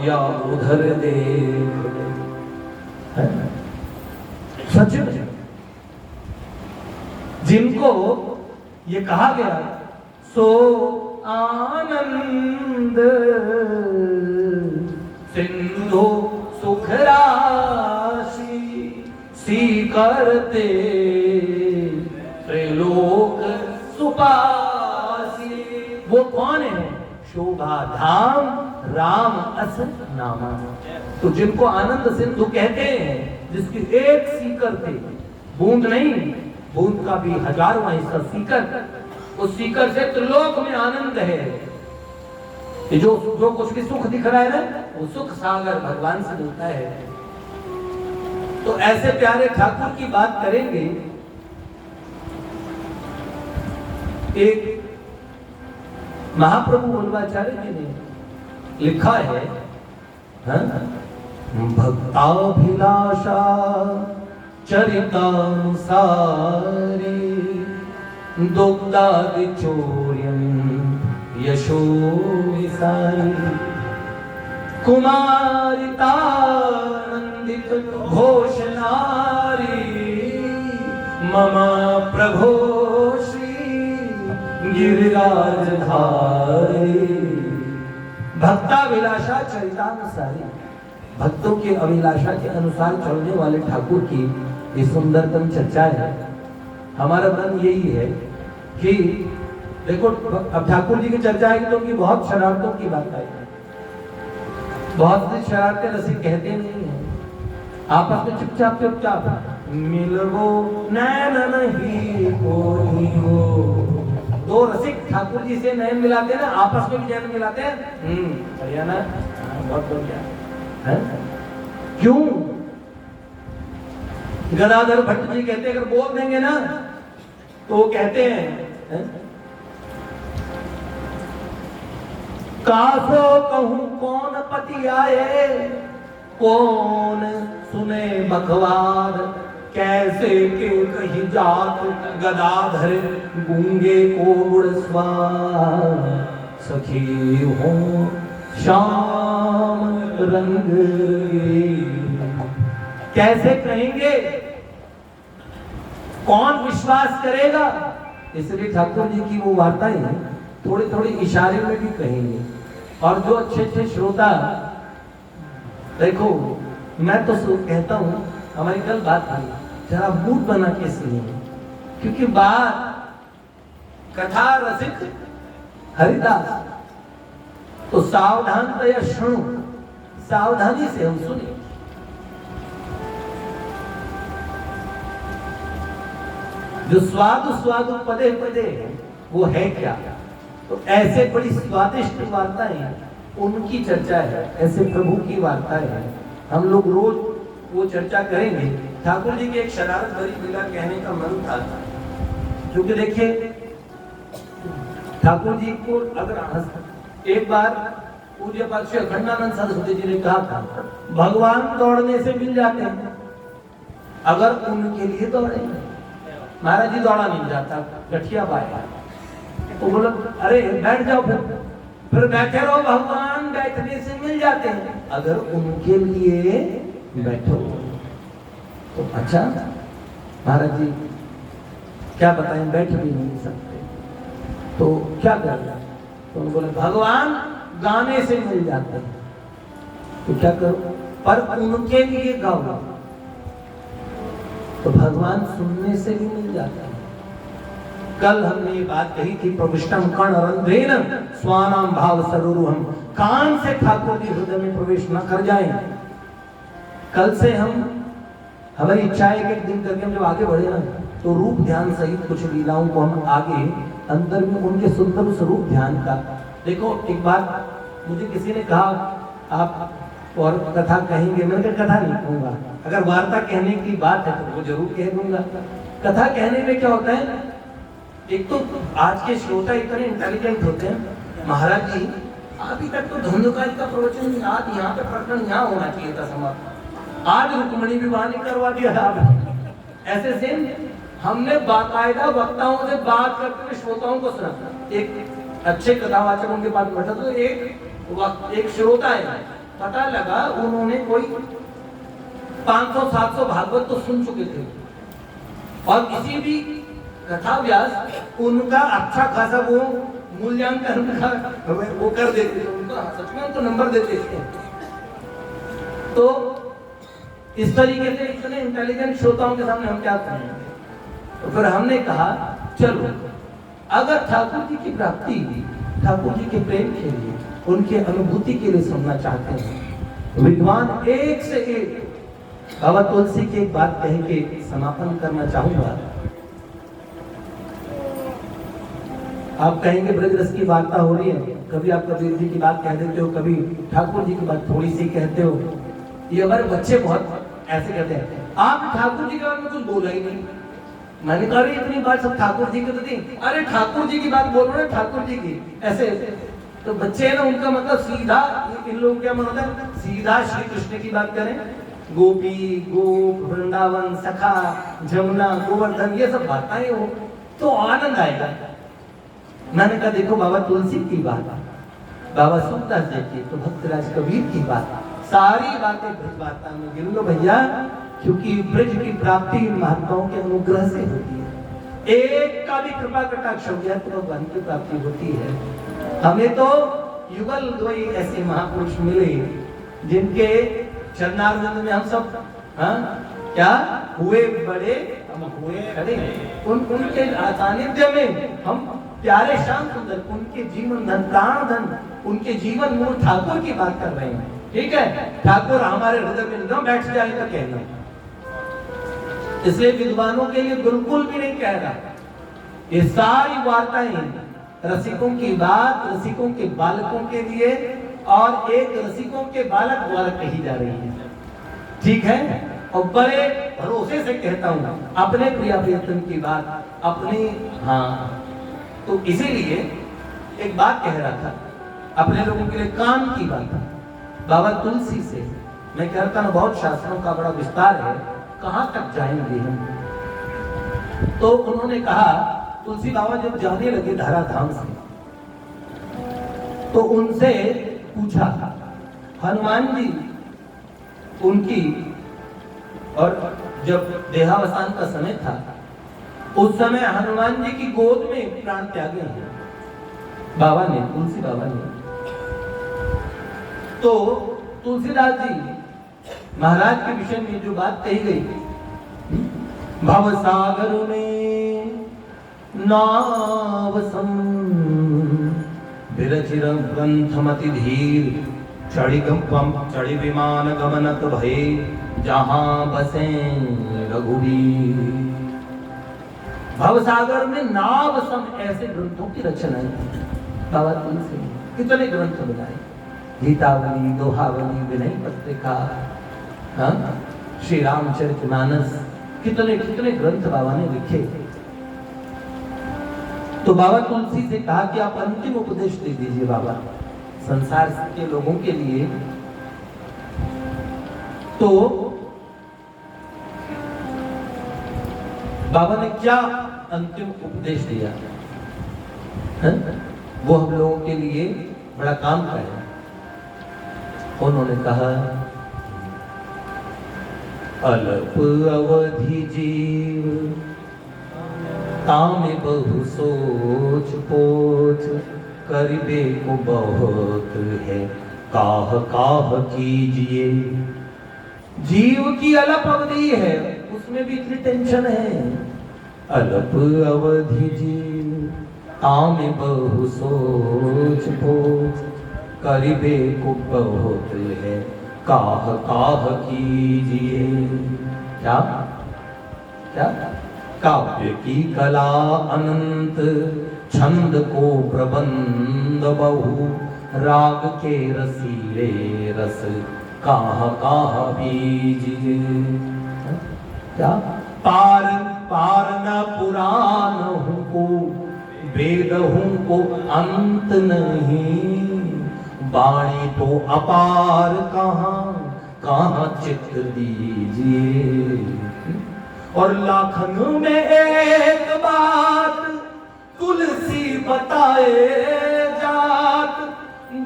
या उधर देख ले। सच में जिनको ये कहा गया सो आनंद सिंधु सुख राशि सी करते त्रिलोक सुपासी, वो कौन है? शोभा धाम राम अस नामा। तो जिनको आनंद सिंधु कहते हैं, जिसकी एक सीकर थे, बूंद नहीं, बूंद का भी हजारों हिस्सा सीकर, उस सीकर से त्रिलोक में आनंद है। ये जो कुछ भी सुख दिख रहा है ना, वो सुख सागर भगवान से मिलता है। तो ऐसे प्यारे ठाकुर की बात करेंगे। एक महाप्रभु वल्लभाचार्य जी ने लिखा है, भक्ताभिलाषा चरितानुसारे दुग्धादि चौर्यं यशो विसारी कुमारितानंदित घोषणारी मम प्रभो श्री गिरिराज धारी। भक्ताभिलाषा चरितानुसारी, भक्तों के अभिलाषा के अनुसार चलने वाले ठाकुर की ये सुंदरतम चर्चा है। हमारा मन यही है कि देखो, अब ठाकुर जी की चर्चा है तो उनकी बहुत शरारतों की बात आई है। बहुत सी शरारतें रसिक कहते नहीं है, आपस में चुपचाप चुपचाप मिलवो नैन नहीं कोई हो। दो रसिक ठाकुर जी से नैन मिलाते हैं ना, आपस में भी नैन मिलाते हैं। बढ़िया ना, बहुत बढ़िया है। क्यों? गदाधर भट्ट जी कहते हैं, अगर बोल देंगे ना तो वो कहते हैं, कासो कहूं कौन पति आए, कौन सुने बखवार, कैसे के कही जात गदाधर गूंगे को गुणस्वार, सखी हो श्याम रंग। कैसे कहेंगे, कौन विश्वास करेगा? इसलिए ठाकुर जी की वो वार्ताएं थोड़ी थोड़ी इशारे में भी कहेंगे। और जो अच्छे अच्छे श्रोता, देखो मैं तो कहता हूं, हमारी कल बात हुई, जरा मूड बना के सुनिए, क्योंकि बात कथा रसिक हरिदास, तो सावधानतया सुनो, सावधानी से हम सुनिए। जो स्वादु पदे पदे वो है क्या? तो ऐसे बड़ी स्वादिष्ट वार्ताएं, उनकी चर्चा है, ऐसे प्रभु की वार्ताएं है। हम लोग रोज वो चर्चा करेंगे। ठाकुर जी की एक शरारत भरी लीला कहने का मन था, क्योंकि देखिए ठाकुर जी को अगर एक बार पूज्य पक्ष अखंडानंद सरस्वती जी ने कहा था, भगवान दौड़ने से मिल जाते हैं अगर उनके लिए दौड़े। महाराज जी दौड़ा नहीं जाता, गठिया पाया, तो बोला अरे बैठ जाओ, फिर बैठे रहो, भगवान बैठने से मिल जाते हैं अगर उनके लिए बैठो। तो अच्छा महाराज जी क्या बताएं, बैठ भी नहीं सकते, तो क्या करें? तो उन्होंने बोला भगवान गाने से मिल जाते हैं, तो क्या करो? पर उनके लिए गाओ, तो भगवान सुनने से भी मिल जाता है। कल हमने ये बात कही थी, प्रविष्टम कर्णरंध्रेण स्वानाम भाव सरोरुहम, कान से ठाकुर जी हृदय में प्रवेश न कर जाएं। कल से हमारी इच्छा है कि एक दिन करके हम जब आगे बढ़े ना, तो रूप ध्यान सहित कुछ लीलाओं को हम आगे अंदर में उनके सुंदर उस रूप ध्यान का। देखो एक बात मुझे किसी ने कहा, आप और कथा कहेंगे? मैंने कहा कथा नहीं कहूंगा, अगर वार्ता कहने की बात है तो वो जरूर कह दूंगा। कथा कहने में क्या होता है, एक तो आज के श्रोता इतने इंटेलिजेंट होते हैं, महाराज जी अभी तक तो धुंधकारी का प्रवचन आज यहाँ पे प्रकरण यहाँ होना चाहिए था समाप्त, आज रुक्मणी विवाह नहीं करवा दिया आपने। ऐसे से हमने बाकायदा वक्ताओं से बात करते हुए श्रोताओं को सुना। एक अच्छे कथावाचक उनके पास बैठा, तो एक श्रोता है, पता लगा उन्होंने कोई 500-700 भागवत तो सुन चुके थे, और किसी भी कथा व्यास उनका अच्छा खासा वो मूल्यांकन वो कर देते, उनका सच में उनको नंबर देते थे। तो इस तरीके से इतने इंटेलिजेंट श्रोताओं के सामने हम क्या करेंगे? तो फिर हमने कहा चलो, अगर ठाकुर जी की प्राप्ति, ठाकुर जी के प्रेम के लिए उनकी अनुभूति के लिए सुनना चाहते हैं। विद्वान एक से एक बाबा तुलसी की एक बात कह के समापन करना चाहूंगा। आप कहेंगे ब्रज रस की वार्ता हो रही है, कभी आप कबीर जी की बात कह देते हो, कभी ठाकुर जी की बात थोड़ी सी कहते हो। ये हमारे बच्चे बहुत ऐसे कहते हैं, आप ठाकुर जी के बारे में कुछ बोला ही नहीं। मैंने कहा इतनी बात सब ठाकुर जी की तो थी, अरे ठाकुर जी की बात बोलो ना, ठाकुर जी की ऐसे। तो बच्चे है ना, उनका मतलब सीधा, इन लोगों क्या मतलब है, सीधा श्री कृष्ण की बात करें, गोपी गोप वृंदावन सखा जमुना गोवर्धन ये सब बातें हो तो आनंद आएगा। मैंने कहा देखो बाबा तुलसी की बात, बाबा सूरदास जी की, तो भक्तराज कबीर की बात, सारी बातें ब्रज वार्ता में गिन लो भैया, क्योंकि ब्रज की प्राप्ति महात्माओं के अनुग्रह से होती है। एक का भी कृपा कटाक्ष हो गया तो भगवान की प्राप्ति होती है। हमें तो युगल द्वयी ऐसे महापुरुष मिले जिनके चरणारविंद में हम सब क्या हुए बड़े, हम हुए खड़े। उनके सानिध्य में हम प्यारे श्याम सुंदर, उनके जीवन धन प्राण धन, उनके जीवन मूल ठाकुर की बात कर रहे हैं। ठीक है, ठाकुर हमारे हृदय में न बैठ जाए तो कहना, इसलिए विद्वानों के लिए बिल्कुल भी नहीं कह रहा। ये सारी वार्ताएं रसिकों की बात, रसिकों के बालकों के लिए और एक रसिकों के बालक द्वारा कही जा रही है। ठीक है, और बड़े भरोसे से कहता हूं अपने प्रिया प्रियतम की बात अपनी। हाँ, तो इसीलिए एक बात कह रहा था अपने लोगों के लिए, काम की बात बाबा तुलसी से मैं कहता ना, बहुत शास्त्रों का बड़ा विस्तार है, कहां तक जाएंगे हम। तो उन्होंने कहा, तुलसी बाबा जब जाने लगे धराधाम से, तो उनसे पूछा हनुमान जी उनकी, और जब देहावसान का समय था उस समय हनुमान जी की गोद में प्राण त्यागे हैं बाबा ने, तुलसी बाबा ने। तो तुलसीदास जी महाराज के विषय में जो बात कही गई, भव सागर में नाव सम विरचिर ग्रंथमति धीर, चढ़ी विमान गमनत भये, जहां बसे रघुवीर। भवसागर में नाव सम ऐसे ग्रंथों की रचना है बाबा तुलसी ने। कितने ग्रंथ बनाए, गीतावली, दोहावली, विनय पत्रिका, श्री रामचरितमानस, कितने कितने ग्रंथ बाबा ने लिखे। तो बाबा तुलसी से कहा कि आप अंतिम उपदेश दे दीजिए बाबा संसार के लोगों के लिए। तो बाबा ने क्या अंतिम उपदेश दिया है? वो हम लोगों के लिए बड़ा काम करें। उन्होंने कहा, अल्प अवधि जीव तामे बहु सोच पोच, करिबे को बहुत है काह काह कीजिए। जीव की अल्प अवधि है, उसमें भी इतनी टेंशन है। अल्प अवधि जीव तामे बहु सोच पोच, करिबे को बहुत है काह काह कीजिए। क्या क्या? काव्य की कला अनंत, छंद को प्रबंध बहु, राग के रसीले रस काह काह बीजिए। क्या? पार पार न पुराण हूँ को, वेद हूँ को अंत नहीं, वाणी तो अपार कहाँ कहाँ चित्त दीजिए। और लाखन में एक बात तुलसी बताए जात,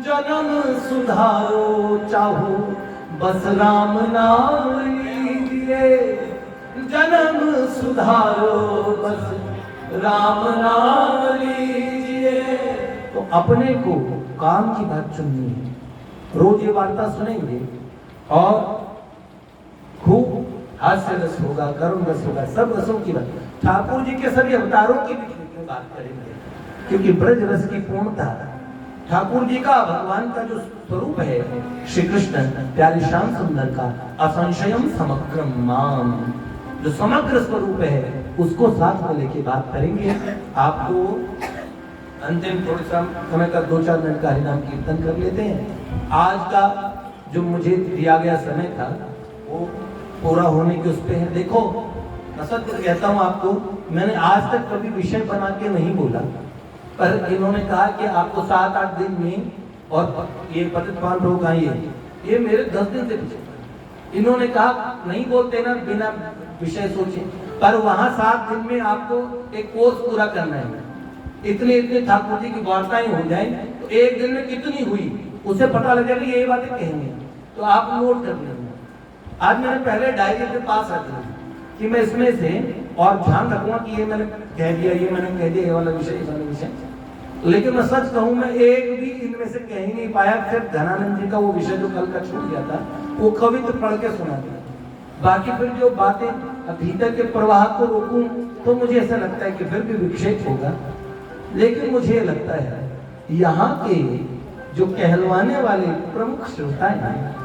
जन्म सुधारो चाहो बस राम नाम लीजिए। जन्म सुधारो बस राम नाम लीजिए। तो अपने को काम की बात सुननी है। रोज ये वार्ता सुनेंगे और खूब हास्य रस होगा, करुण रस होगा, सब रसों की बात, ठाकुर जी के सभी अवतारों की भी बात करेंगे, क्योंकि ब्रज रस की पूर्णता ठाकुर जी का, भगवान का जो स्वरूप है श्री कृष्ण प्यारे श्याम सुंदर का, असंशयम समग्रम माम, जो समग्र स्वरूप है उसको साथ में लेके बात करेंगे। आपको अंतिम थोड़ा सा समय का 2-4 मिनट का हरिनाम कीर्तन कर लेते हैं। आज का जो मुझे दिया गया समय था वो पूरा होने के उस पे है। देखो मैं सच कहता हूँ आपको, मैंने आज तक कभी विषय बना के नहीं बोला, पर इन्होंने कहा कि आपको 7-8 दिन में, और ये पतित पांडव का ये मेरे 10 दिन से पीछे इन्होंने कहा नहीं बोलते ना बिना विषय सोचे, पर वहां 7 दिन में आपको एक कोर्स पूरा करना है। इतने ठाकुर जी की वार्ताएं हो जाए तो एक दिन में कितनी हुई उसे पता लग जाएगा, ये बातें कहेंगे तो आप नोट कर लेंगे। आज मैंने पहले डायरी के पास रख ली कि मैं इसमें से और ध्यान रखूंगा कि ये मैंने कह दिया, ये मैंने कह दिया, ये वाला विषय, ये वाला विषय। लेकिन मैं सच कहूं, मैं एक भी इनमें से कह ही नहीं पाया। सिर्फ धनानंद जी का वो विषय जो कल का छूट गया था वो कवित्र पढ़ के सुना दिया। बाकी फिर जो बातें भीतर के प्रवाह को रोकूं तो मुझे ऐसा लगता है कि फिर भी विक्षेप होगा। लेकिन मुझे लगता है यहाँ के जो कहलवाने वाले प्रमुख श्रोता हैं,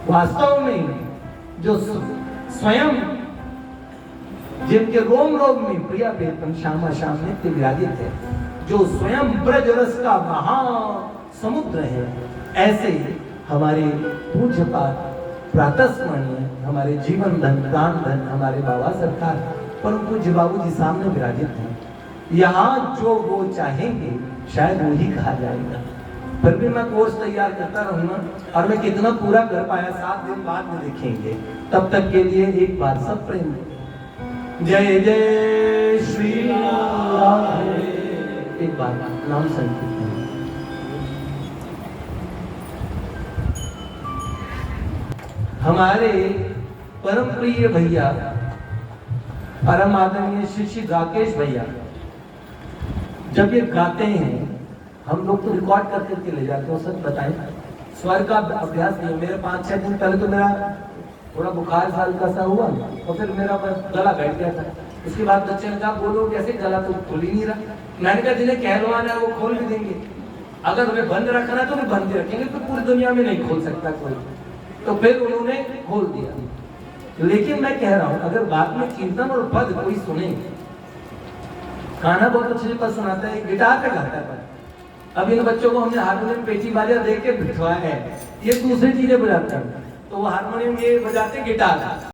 वास्तव में जो स्वयं जिनके रोम रोम में प्रिया प्रीतम श्यामा श्याम नित्य विराजित है, जो स्वयं ब्रज रस का महा समुद्र है, ऐसे हमारे पूज्यपाद प्रातः स्मरणीय हमारे जीवन धन प्राण धन हमारे बाबा सरकार परम पूज्य बाबू जी सामने विराजित हैं। यहाँ जो वो चाहेंगे शायद वो ही कहा जाएगा। फिर भी मैं कोर्स तैयार करता रहूंगा और मैं कितना पूरा कर पाया 7 दिन बाद में देखेंगे। तब तक के लिए एक बार सब प्रेम, जय जय श्री राम, एक बार नाम संकीर्तन। हमारे परम प्रिय भैया परम आदरणीय श्री राकेश भैया जब ये गाते हैं, हम लोग तो रिकॉर्ड कर करके ले जाते हैं। सच बताएं, स्वर का अभ्यास नहीं। मेरे 5-6 दिन पहले तो मेरा थोड़ा बुखार हल्का सा हुआ और फिर मेरा गला बैठ गया था। उसके बाद बच्चे ने कहा बोलो कैसे, गला तो खुल ही नहीं रहा। मैंने कहा जिन्हें कहलवाना है वो खोल भी देंगे, अगर हमें बंद रखना है तो हमें बंद रखेंगे, तो पूरी दुनिया में नहीं खोल सकता कोई। तो फिर उन्होंने खोल दिया। लेकिन मैं कह रहा हूं, अगर बाद में कीर्तन और पद कोई सुने, गाना बहुत अच्छे से सुनाता है, गिटार पे गाता है। अब इन बच्चों को हमने हारमोनियम पेटी बाजा दे के बिठवाया है, ये दूसरी चीजें बजाते हैं, तो वो हारमोनियम ये बजाते गिटार।